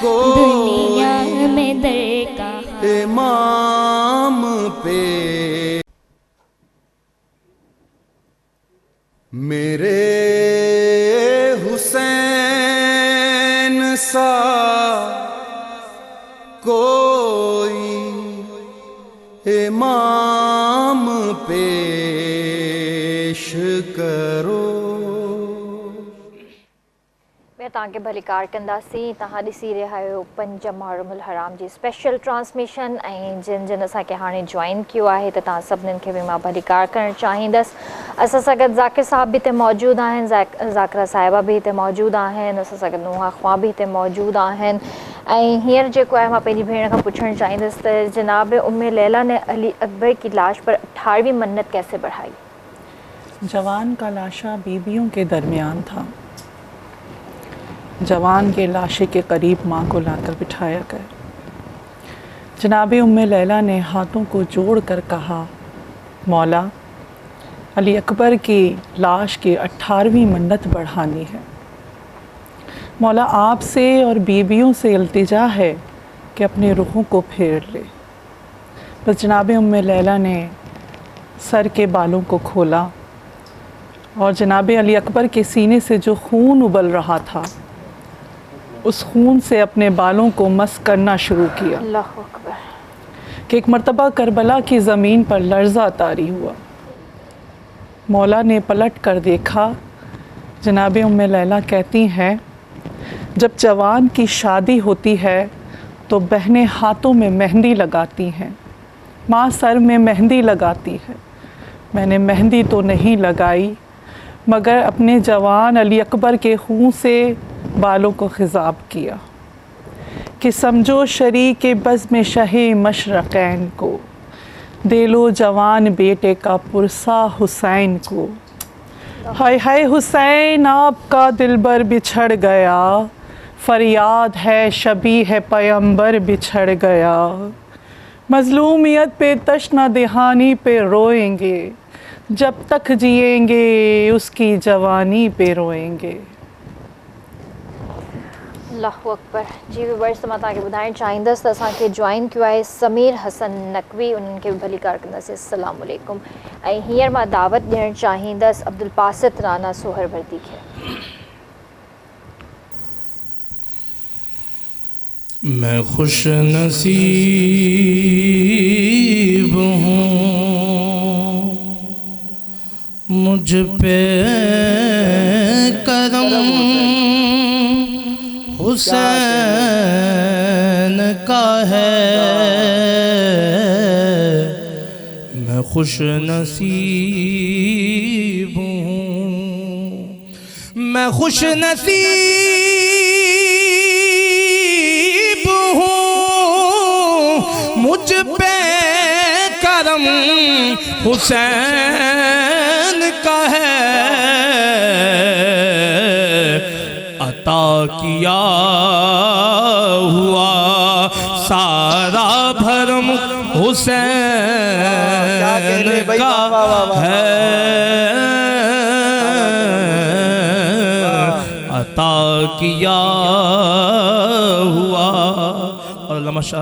Speaker 9: दुनिया में दर कहाँ।
Speaker 1: इमाम पे मेरे हुसैन सा कोई इमाम पेश करो।
Speaker 2: मैं तव्हांखे भलीकार कंदासीं। तव्हां ॾिसी रहिया आहियो पंज मुहर्रमुल हराम जी स्पेशल ट्रांसमिशन ऐं जिन जिन असांखे हाणे जॉइन कयो आहे त तव्हां सभिनीनि खे बि मां भलीकार करणु चाहींदसि। असां सां गॾु ज़ाकिर साहब बि हिते मौजूदु आहिनि, ज़ाकिरा साहिबा बि हिते मौजूदु आहिनि, असां सां गॾु नुहा ख़्वां बि हिते मौजूदु आहिनि। ऐं हींअर जेको आहे मां पंहिंजी भेण खां पुछणु चाहींदसि त जनाब उम्मे लैला ने अली अकबर की लाश पर 18वीं मन्नत कैसे बढ़ाई?
Speaker 4: जवान का लाशा बीबियों के दरमियान था। जवान के लाशे के करीब माँ को लाकर बिठाया गया। जनाब उम्मे लैला ने हाथों को जोड़कर कहा, मौला अली अकबर की लाश की 18वीं मन्नत बढ़ानी है। मौला आपसे और बीबियों से इल्तिजा है कि अपने रूहों को फेर ले। बस जनाब उम्मे लैला ने सर के बालों को खोला और जनाब अली अकबर के सीने से जो खून उबल रहा था उस खून से अपने बालों को मस करना शुरू किया।
Speaker 2: अल्लाहु अकबर।
Speaker 4: कि एक मर्तबा करबला की ज़मीन पर लर्ज़ा तारी हुआ। मौला ने पलट कर देखा। जनाब उम्मे लैला कहती हैं, जब जवान की शादी होती है तो बहनें हाथों में मेहंदी लगाती हैं, माँ सर में मेहंदी लगाती है। मैंने मेहंदी तो नहीं लगाई मगर अपने जवान अली अकबर के खून से बालों को खिजाब किया कि समझो शरीक बज़्म शहे मशरक़ैन को, दिलो जवान बेटे का पुरसा हुसैन को। हाय हाय हुसैन आपका दिलबर बिछड़ गया, फरियाद है शबी है पैगंबर बिछड़ गया। मज़लूमियत पे तशना दहानी पे रोएंगे, जब तक जिएंगे उसकी जवानी पे रोएंगे।
Speaker 2: अल्लाहु अकबर। जी व्यूअर्स, मां तव्हांखे ॿुधाइणु चाहींदसि त असांखे जॉइन कयो आहे समीर हसन नकवी, उन्हनि खे बि भलीकार कंदासीं। अस्सलाम वालेकुम। ऐं हींअर मां दावत ॾियणु चाहींदसि अब्दुल बासित राना सोहरवर्दी खे।
Speaker 6: मैं खुश नसीब हूँ, मुझ पे करम हुसैन का है। मैं खुश नसीब हूँ, मैं खुश नसीब हूँ, मुझ पे करम हुसैन का है। अता किया हुआ सारा भरम हुसैन का है। अता किया हुआ। और अल्लामा शाह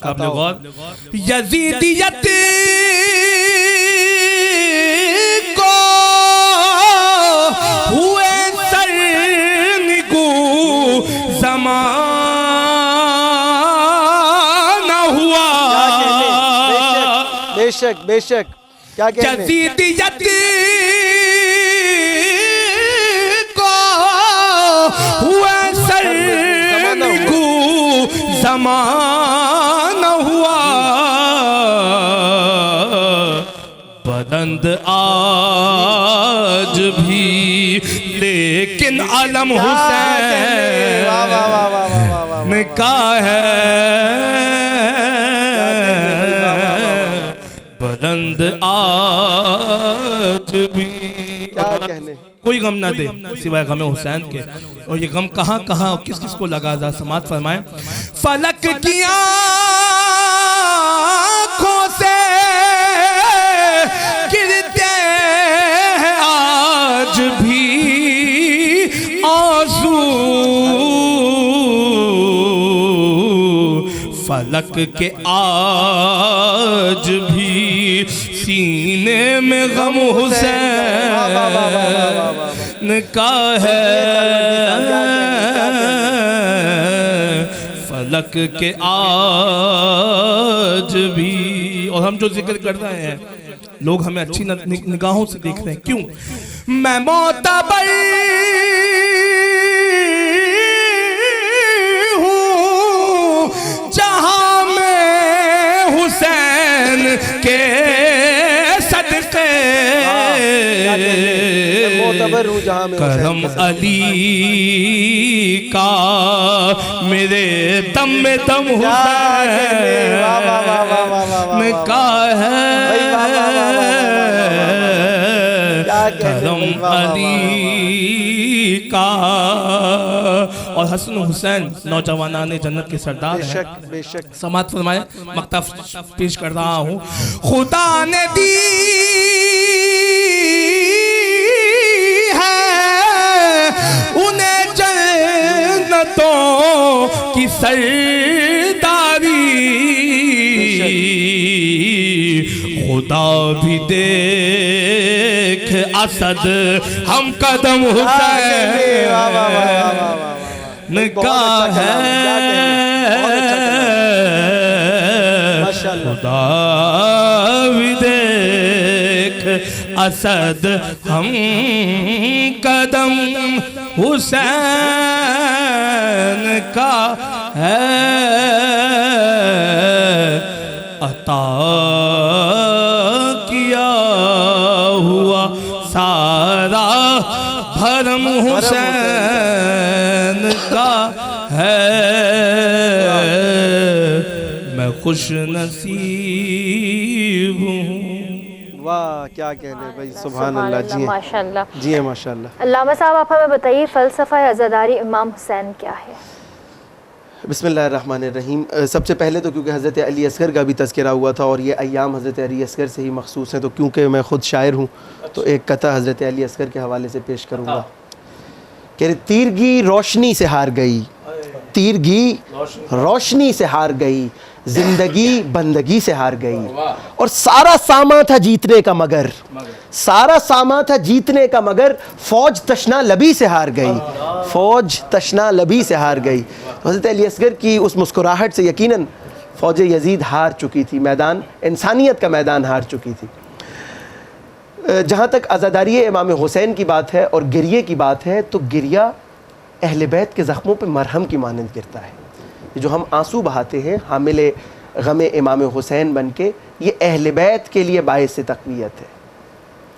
Speaker 6: आपने गौर यजीदियत को हुए ज़माना हुआ।
Speaker 3: बेशक बेशक क्या कहने?
Speaker 6: यजीदियत को हुआ सरनिगू ज़माना हुआ। बुलंद आज भी लेकिन अलम हुसैन का है। बुलंद आज भी
Speaker 3: क्या कहने?
Speaker 6: कोई गम ना दे सिवाय गम हुसैन के। और ये गम कहाँ कहाँ और किस किस को लगा, जा समात फरमाए। फलक की आँखों से गिरते हैं आज भी आंसू, फलक के आज भी सीने में गम हुसैन का है। फलक के आज भी। और हम जो जिक्र कर रहे हैं, लोग हमें अच्छी निगाहों से देख रहे हैं। क्यों? मैं मोतबर जहां में हुसैन के सदके, करम अली का मेरे दम में दम हुसैन का है। करम अली का। और हसन हुसैन नौजवानाने जन्नत के सरदार हैं।
Speaker 3: बेशक
Speaker 6: समात फरमाए। मक्ता पेश कर रहा हूँ। खुदा ने दी है उन्हें जन्नतों की सरदारी, खुदा भी देख असद हम कदम हुसैन का है। खुदा भी देख असद हम कदम हुसैन का है। अता किया हुआ सारा भरम हुसैन का है। मैं खुश नसीब हूँ।
Speaker 3: वाह, क्या कहने भाई, सुभान अल्लाह। जी
Speaker 2: माशाल्लाह,
Speaker 3: जी है माशाल्लाह।
Speaker 2: अल्लामा साहब, आप हमें बताइए फ़लसफ़ा अज़ादारी इमाम हुसैन क्या है?
Speaker 3: बिस्मिल्लाहिर्रहमानिर्रहीम। सबसे पहले तो क्योंकि हज़रत अली असगर का भी तज़किरा हुआ था और ये अय्याम हज़रत अली असगर से ही मखसूस हैं, तो क्योंकि मैं ख़ुद शायर हूँ तो एक कथा हज़रत अली असगर के हवाले से पेश करूँगा। कह तीरगी रोशनी से हार गई, तीरगी रोशनी से हार गई, जिंदगी बंदगी से हार गई। और सारा सामा था जीतने का मगर, सारा सामा था जीतने का मगर, फौज तशना लबी से हार गई, फौज तशना लबी से हार गई। हज़रत अली असगर की उस मुस्कुराहट से यकीनन फ़ौज यजीद हार चुकी थी, मैदान इंसानियत का मैदान हार चुकी थी। जहाँ तक अज़ादारी इमाम हुसैन की बात है और गिरिए की बात है, तो गिरिया अहले बैत के ज़ख्मों पे मरहम की मानंद गिरता है। जो हम आंसू बहाते हैं हामिले गम इमाम हुसैन बन के, ये अहले बैत के लिए बाइस तक़वियत है।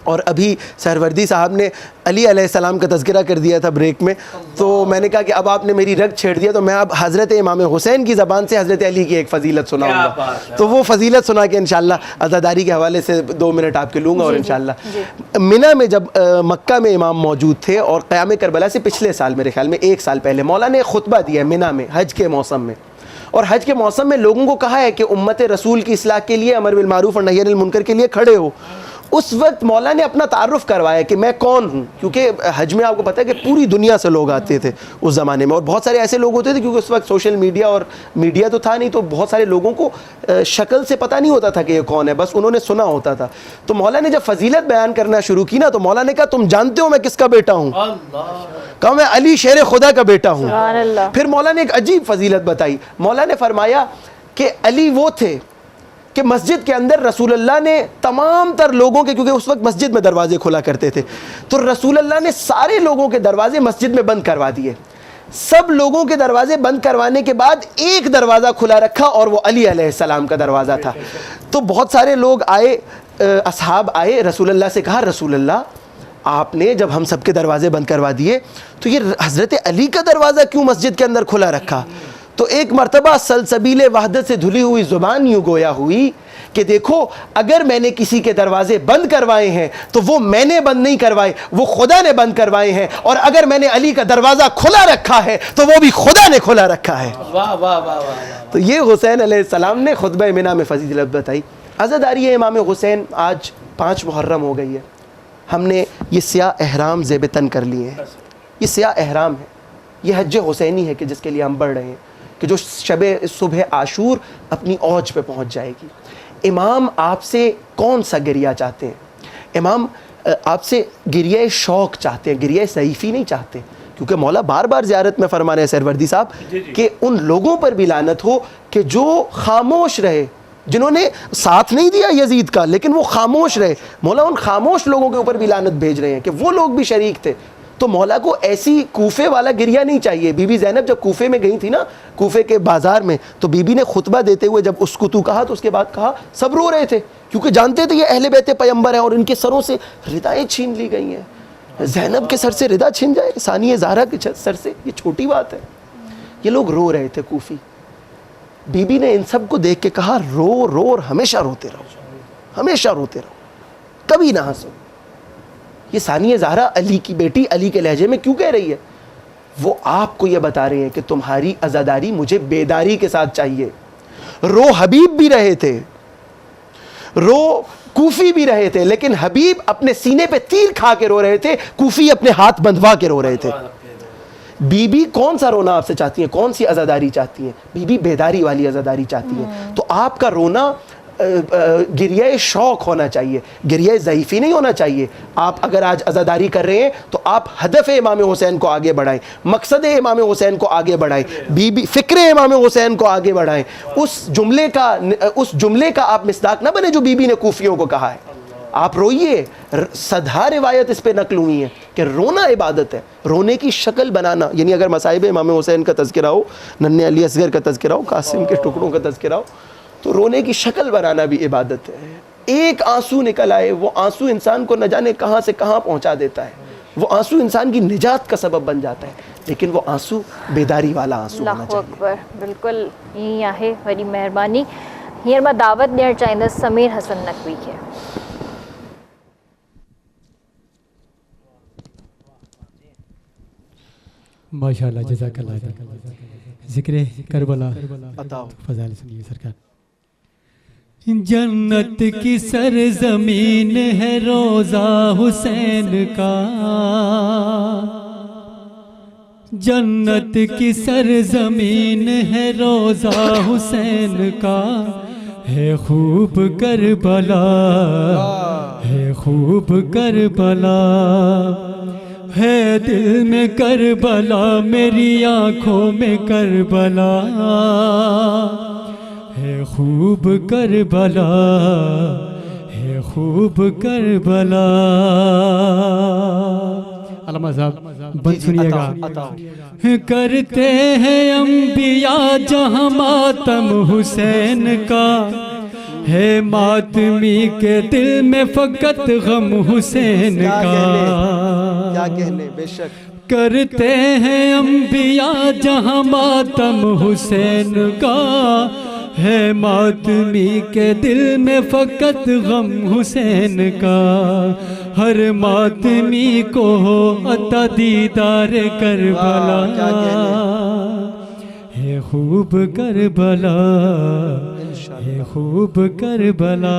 Speaker 3: और अभी सरवर्दी साहब ने अली अलैहिस्सलाम का तज़किरा कर दिया था ब्रेक में, तो मैंने कहा कि अब आपने मेरी रग छेड़ दिया, तो मैं अब हज़रत इमाम हुसैन की ज़बान से हज़रत अली की एक फ़जीलत सुनाऊंगा। तो वो फ़जीलत सुना के इंशाअल्लाह अज़ादारी के हवाले से 2 मिनट आपके लूँगा। और इंशाअल्लाह मिना में जब मक्का में इमाम मौजूद थे और क़याम करबला से पिछले साल, मेरे ख्याल में 1 साल पहले, मौला ने खुतबा दिया मिना में हज के मौसम में। और हज के मौसम में लोगों को कहा है कि उम्मत रसूल की इस्लाह के लिए, अमर बिल मारूफ और नही अनिल मुनकर के लिए खड़े हो। उस वक्त मौला ने अपना तारुफ करवाया कि मैं कौन हूँ, क्योंकि हज में आपको पता है कि पूरी दुनिया से लोग आते थे उस ज़माने में, और बहुत सारे ऐसे लोग होते थे क्योंकि उस वक्त सोशल मीडिया और मीडिया तो था नहीं, तो बहुत सारे लोगों को शक्ल से पता नहीं होता था कि ये कौन है, बस उन्होंने सुना होता था। तो मौला ने जब फजीलत बयान करना शुरू की ना, तो मौला ने कहा तुम जानते हो मैं किसका बेटा हूँ? कहा मैं अली शेर खुदा का बेटा हूँ। फिर मौला ने एक अजीब फजीलत बताई। मौला ने फरमाया कि अली वो थे कि मस्जिद के अंदर रसूलुल्लाह ने तमाम तर लोगों के, क्योंकि उस वक्त मस्जिद में दरवाजे खुला करते थे, तो रसूलुल्लाह ने सारे लोगों के दरवाजे मस्जिद में बंद करवा दिए। सब लोगों के दरवाजे बंद करवाने के बाद एक दरवाज़ा खुला रखा और वो अली अलैहिस्सलाम का दरवाज़ा था। तो बहुत सारे लोग आए, असहाब आए, रसूलुल्लाह से कहा रसूलुल्लाह आपने जब हम सब के दरवाजे बंद करवा दिए तो ये हज़रत अली का दरवाज़ा क्यों मस्जिद के अंदर खुला रखा? तो एक मरतबा सलसबील वहदत से धुली हुई ज़ुबान यूँ गोया हुई कि देखो अगर मैंने किसी के दरवाजे बंद करवाए हैं तो वो मैंने बंद नहीं करवाए, वो खुदा ने बंद करवाए हैं, और अगर मैंने अली का दरवाजा खुला रखा है तो वो भी खुदा ने खुला रखा है।
Speaker 10: वाह वाह वाह वाह।
Speaker 3: तो ये हुसैन अलैहिस्सलाम ने खुतबा मिना में फजीलत बताई। अज़ादारी है इमाम हुसैन, आज 5 मुहर्रम हो गई है, हमने ये स्याह एहराम ज़ेब तन कर लिए हैं। ये स्याह एहराम है, ये हज हुसैनी है कि जिसके लिए हम बढ़ रहे हैं कि जो शब सुबह आशूर अपनी औज पे पहुंच जाएगी। इमाम आपसे कौन सा गिरिया चाहते हैं? इमाम आपसे गिरिया शौक़ चाहते हैं, गिरिया ज़ईफ़ी नहीं चाहते, क्योंकि मौला बार बार ज़ियारत में फरमा रहे हैं सरवर्दी साहब कि उन लोगों पर भी लानत हो कि जो खामोश रहे, जिन्होंने साथ नहीं दिया यजीद का लेकिन वो खामोश रहे। मौला उन खामोश लोगों के ऊपर भी लानत भेज रहे हैं कि वो लोग भी शरीक थे। तो मौला को ऐसी कूफे वाला गिरिया नहीं चाहिए। बीबी ज़ैनब जब कूफे में गई थी ना, कूफे के बाज़ार में, तो बीबी ने खुतबा देते हुए जब उसको तू कहा तो उसके बाद कहा, सब रो रहे थे क्योंकि जानते थे ये अहले बैते पैगंबर हैं और इनके सरों से रिदाएँ छीन ली गई हैं। ज़ैनब के सर से रिदा छीन जाए, सानिया ज़हरा के सर से, ये छोटी बात है। ये लोग रो रहे थे कूफी। बीबी ने इन सब को देख के कहा, रो रो और हमेशा रोते रहो, हमेशा रोते रहो, कभी ना हंसो। ये सानिया ज़हरा अली की बेटी अली के लहजे में क्यों कह रही है? वो आपको ये बता रहे हैं कि तुम्हारी अज़ादारी मुझे बेदारी के साथ चाहिए। रो हबीब भी रहे थे, रो कूफी भी रहे थे, लेकिन हबीब अपने सीने पे तीर खा के रो रहे थे, कूफी अपने हाथ बंधवा के रो रहे थे। बीबी कौन सा रोना आपसे चाहती है? कौन सी अज़ादारी चाहती है? बीबी बेदारी वाली अज़ादारी चाहती है। तो आपका रोना गिरिया शौक़ होना चाहिए, गिरिया ज़ईफ़ी नहीं होना चाहिए। आप अगर आज अज़ादारी कर रहे हैं तो आप हदफ़ इमाम हुसैन को आगे बढ़ाएं, मकसद इमाम हुसैन को आगे बढ़ाएं, बीबी फ़िक्र इमाम हुसैन को आगे बढ़ाएं। उस जुमले का आप मिस्दाक ना बने जो बीबी ने कूफियों को कहा है। आप रोइए, सदा रिवायत इस पर नकल हुई है कि रोना इबादत है। रोने की शक्ल बनाना, यानी अगर मसाइब इमाम हुसैन का तज़किरा हो, नन्हे अली असगर का तज़किरा हो, कासिम के टुकड़ों का तज़किरा हो, तो रोने की शक्ल बनाना भी इबादत है। एक आंसू निकल आए, वो आंसू इंसान को न जाने कहाँ से कहाँ पहुँचा देता है। वो आंसू इंसान की निजात का सबब बन जाता है, लेकिन वो आंसू बेदारी वाला आंसू होना चाहिए।
Speaker 2: बिल्कुल यही आहे, वरी मेहरबानी। हींअर मां दावत ॾियणु चाहींदसि समीर हसन नकवी खे।
Speaker 8: माशाअल्लाह, जज़ाकल्लाह। ज़िक्र करबला फज़ाइल सुनिए सरकार। जन्नत की सरज़मीन है रोज़ा हुसैन का, जन्नत की सरज़मीन है रोज़ा हुसैन का, है खूब करबला, है खूब करबला, है दिल में करबला, मेरी आँखों में करबला, है खूब करबला, है खूब करबला। अल्लामा साहब बंद सुनिएगा। करते हैं अंबिया जहाँ मातम हुसैन का, है मातमी के दिल में फ़कत गम हुसैन का।
Speaker 3: क्या कहने, बेशक
Speaker 8: करते हैं अंबिया जहाँ मातम हुसैन का, है मातमी के दिल में फ़कत गम हुसैन का। हर मातमी को हो अता दीदार करबला, है खूब करबला, है खूब करबला।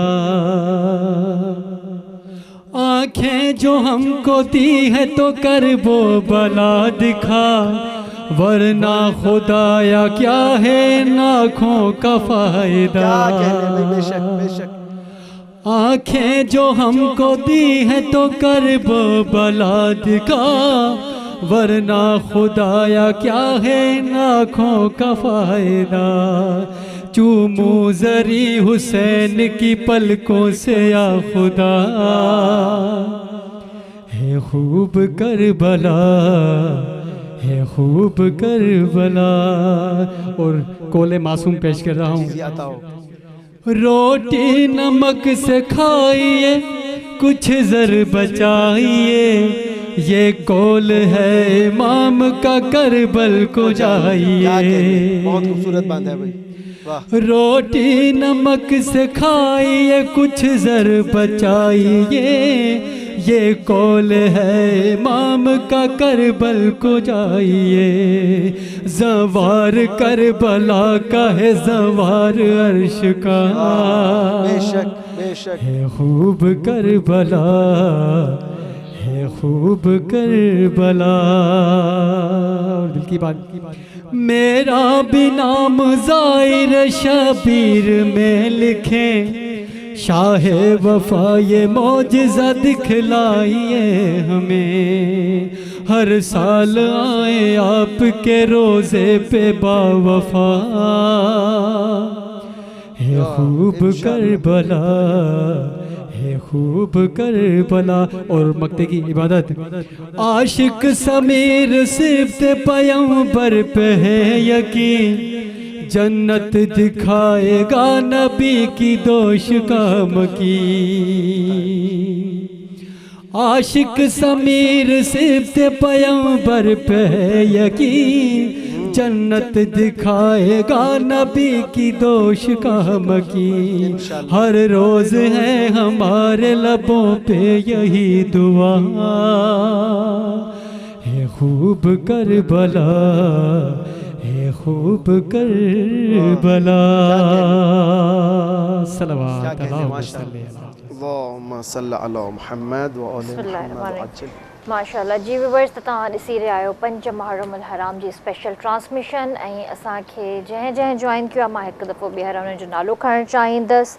Speaker 8: आँखें जो हमको दी है तो करबो बला दिखा, वरना खुदाया क्या है नाखों का फायदा।
Speaker 3: बेशक बेशक।
Speaker 8: आँखें जो हमको दी है तो करबो बला दिखा, वरना खुदाया क्या है नाखों का फायदा। चूमू जरी हुसैन की पलकों से या खुदा, है खूब करबला, है खूब करबला। और कोले मासूम पेश कर रहा हूँ। रोटी नमक से खाइए, कुछ जर बचाइए, ये कौल है इमाम का करबल को जाइए।
Speaker 3: बहुत खूबसूरत बात है भाई।
Speaker 8: रोटी नमक से खाइए कुछ जर बचाइए, ये कौल है इमाम का करबल को जाइए। ज़वार करबला का है ज़वार अर्श का,
Speaker 3: बेशक बेशक
Speaker 8: है खूब करबला, है खूब करबला। दिल की बात मेरा भी नाम ज़ाहिर शबीर में लिखें, शाह वफा ये मौजज़ा दिखलाइए हमें। हर साल आए आपके रोज़े पे बावफा, है खूब करबला, है खूब करबला। और मक्ते की इबादत आशिक समीर सिफ्त पैगंबर पे है यकीन, जन्नत दिखाएगा नबी की दोष काम की। आशिक समीर सिफ्त पैगंबर पे है यकीन, जन्नत दिखाएगा नबी की दोष काम की। हर रोज़ है हमारे लबों पे यही दुआ, है खूब करबला, है खूब करबला। सल्लल्लाहु
Speaker 3: अला मुहम्मद व आले मुहम्मद।
Speaker 2: माशाल्लाह जी व्यूअर्स, तव्हां ॾिसी रहिया आहियो 5 मुहर्रम अल हराम जी स्पेशल ट्रांसमिशन। ऐं असांखे जंहिं जॉइन कयो आहे, मां हिकु दफ़ो ॿीहर उन्हनि जो नालो खणणु चाहींदसि।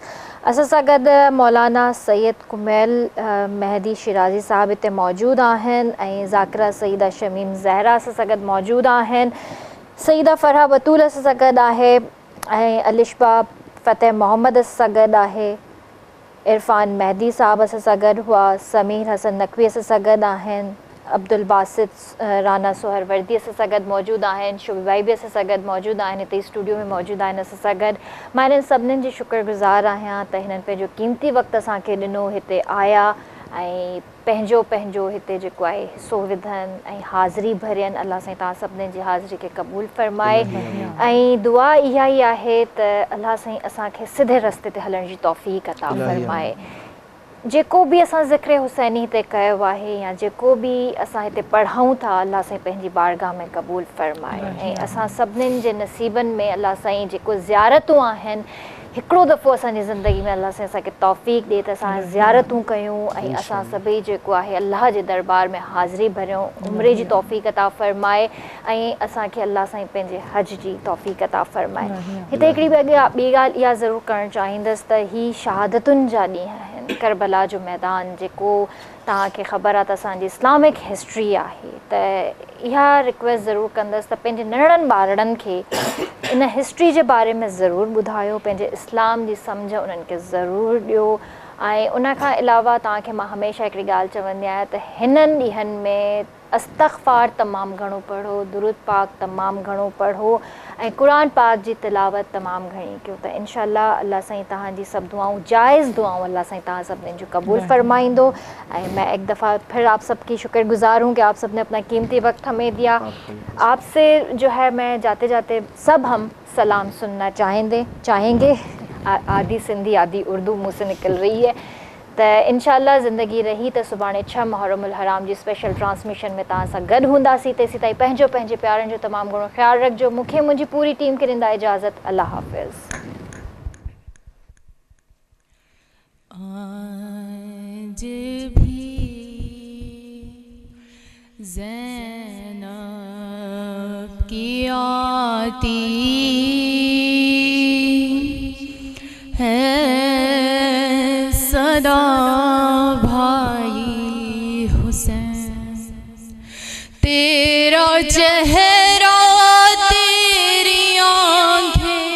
Speaker 2: असां सां गॾु मौलाना सैयद कुमैल मेहदी शिराज़ी साहिब हिते मौजूदु आहिनि, ऐं ज़ाकिरा सईदा शमीम ज़हरा असां सां गॾु मौजूदु आहिनि। सईदा फरहा बतूल असां सां गॾु आहे, ऐं अलिशबा फ़तेह मोहम्मद असां सां गॾु आहे। इरफान मेहदी साहब असां सां गॾु हुआ, समीर हसन नकवी असां सां गॾु आहिनि, अब्दुल बासित राना सोहरवर्दी असां सां गॾु मौजूदु आहिनि, शुभी भाई बि असां सां गॾु मौजूदु आहिनि, हिते स्टूडियो में मौजूदु आहिनि असां सां गॾु। मां हिननि सभिनीनि जी शुक्रगुज़ार आहियां त हिननि पंहिंजो क़ीमती वक़्तु असांखे ॾिनो, हिते आया ऐं पंहिंजो हिते जेको आहे हिसो विधनि ऐं हाज़िरी भरियनि। अल्लाह साईं तव्हां सभिनीनि जी हाज़िरी खे क़बूल फ़रमाए, ऐं दुआ इहा ई आहे त अल्लाह साईं असांखे सिधे रस्ते ते हलण जी तौफ़ीक़ अता फ़रमाए। जेको बि असां ज़िक्र हुसैनी हिते कयो आहे या जेको बि असां हिते पढ़ूं था, अल्लाह साईं पंहिंजी बारगाह में क़बूल फ़रमाए। ऐं असां सभिनीनि जे नसीबनि में अल्लाह साईं जेको ज़ियारतूं आहिनि, हिकिड़ो दफ़ो असांजी ज़िंदगी में अल्लाह साईं असांखे तौफ़ीक़ ॾिए त असां ज़ियारतूं कयूं ऐं असां सभई जेको आहे अल्लाह जे दरबार में हाज़िरी भरियूं, उमिरि जी तौफ़ीक़ अता फ़रमाए, ऐं असांखे अल्लाह साईं पंहिंजे हज जी तौफ़ीक़ अता फ़रमाए। हिते हिकिड़ी ॿी ॻाल्हि इहा ज़रूरु करणु चाहींदसि त ही शहादतुनि जा ॾींहं आहिनि, करबला जो मैदान जेको तव्हांखे ख़बर आहे त असांजी इस्लामिक हिस्ट्री आहे, त इहा रिक्वेस्ट ज़रूरु कंदसि त पंहिंजे नंढड़नि ॿारनि खे इन हिस्ट्री जे बारे में ज़रूरु ॿुधायो, पंहिंजे इस्लाम जी सम्झ उन्हनि खे ज़रूरु ॾियो। ऐं उन खां अलावा तव्हांखे मां हमेशह हिकिड़ी ॻाल्हि चवंदी आहियां त हिननि ॾींहंनि में इस्तग़फ़ार तमामु घणो पढ़ो, दुरूद पाक तमामु घणो पढ़ो, ऐं क़ुरान पाक जी तिलावत तमामु घणी कयो, त इंशाअल्लाह अल्लाह साईं तव्हांजी सभु दुआऊं जाइज़ दुआऊं अल्लाह साईं तव्हां सभिनीनि जो क़बूल फ़रमाईंदो। ऐं मैं एक दफ़ा फिर आप सबकी शुक्रगुज़ार हूँ कि आप सब ने अपना कीमती वक्त हमें दिया। आपसे जो है मैं जाते जाते सब हम सलाम सुनना चाहेंगे। आधी सिंधी आधी उर्दू मुँह से निकल रही है, त इंशाअल्लाह ज़िंदगी रही त सुभाणे 6 मुहर्रम अल हराम जी स्पेशल ट्रांसमिशन में तव्हां सां गॾु हूंदासीं। तेसीं ताईं पंहिंजे प्यारनि जो तमामु घणो ख़्यालु रखिजो। मूंखे मुंहिंजी पूरी टीम खे ॾींदा इजाज़त। अल्लाह हाफ़िज़।
Speaker 7: आज भी ज़ैनब की आती है सदा भाई हुसैन, तेरा चेहरा तेरी आँखें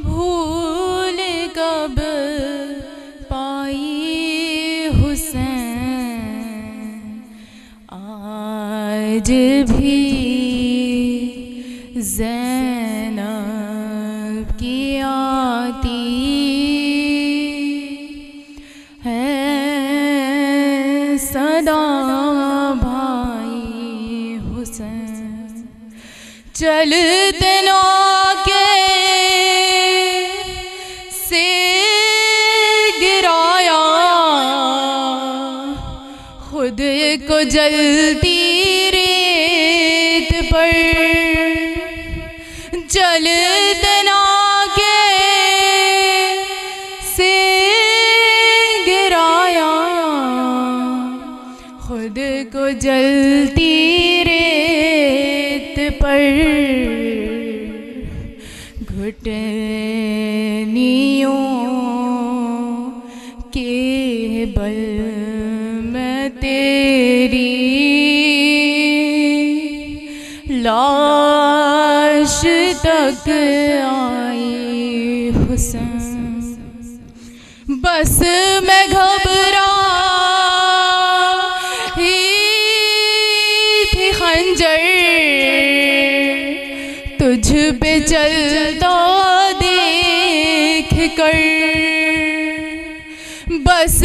Speaker 7: भूल कब पाई हुसैन। आज भी ज़ैनब की आती है सदा भाई हुसैन। चलते ना के जलती रेत पर जल तना के से गिराया, खुद को जलती रेत पर घुटनियों के बल में तेरी लाश तक आई हुसैन। बस मैं घबरा ही थी, खंजर तुझ पे चलता देख कर। बस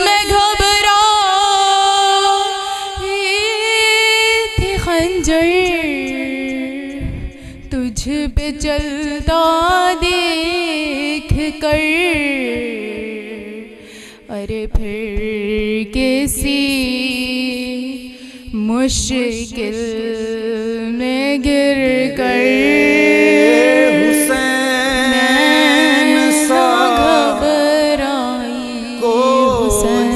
Speaker 7: मैं घबरा ही थी, खंजर तुझ पे चलता देख कर। अरे फिर किसी मुश्किल में गिर कर
Speaker 1: हुसैन सा
Speaker 7: घबराई हुसैन।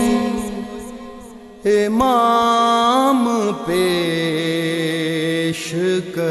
Speaker 1: इमाम पेश कर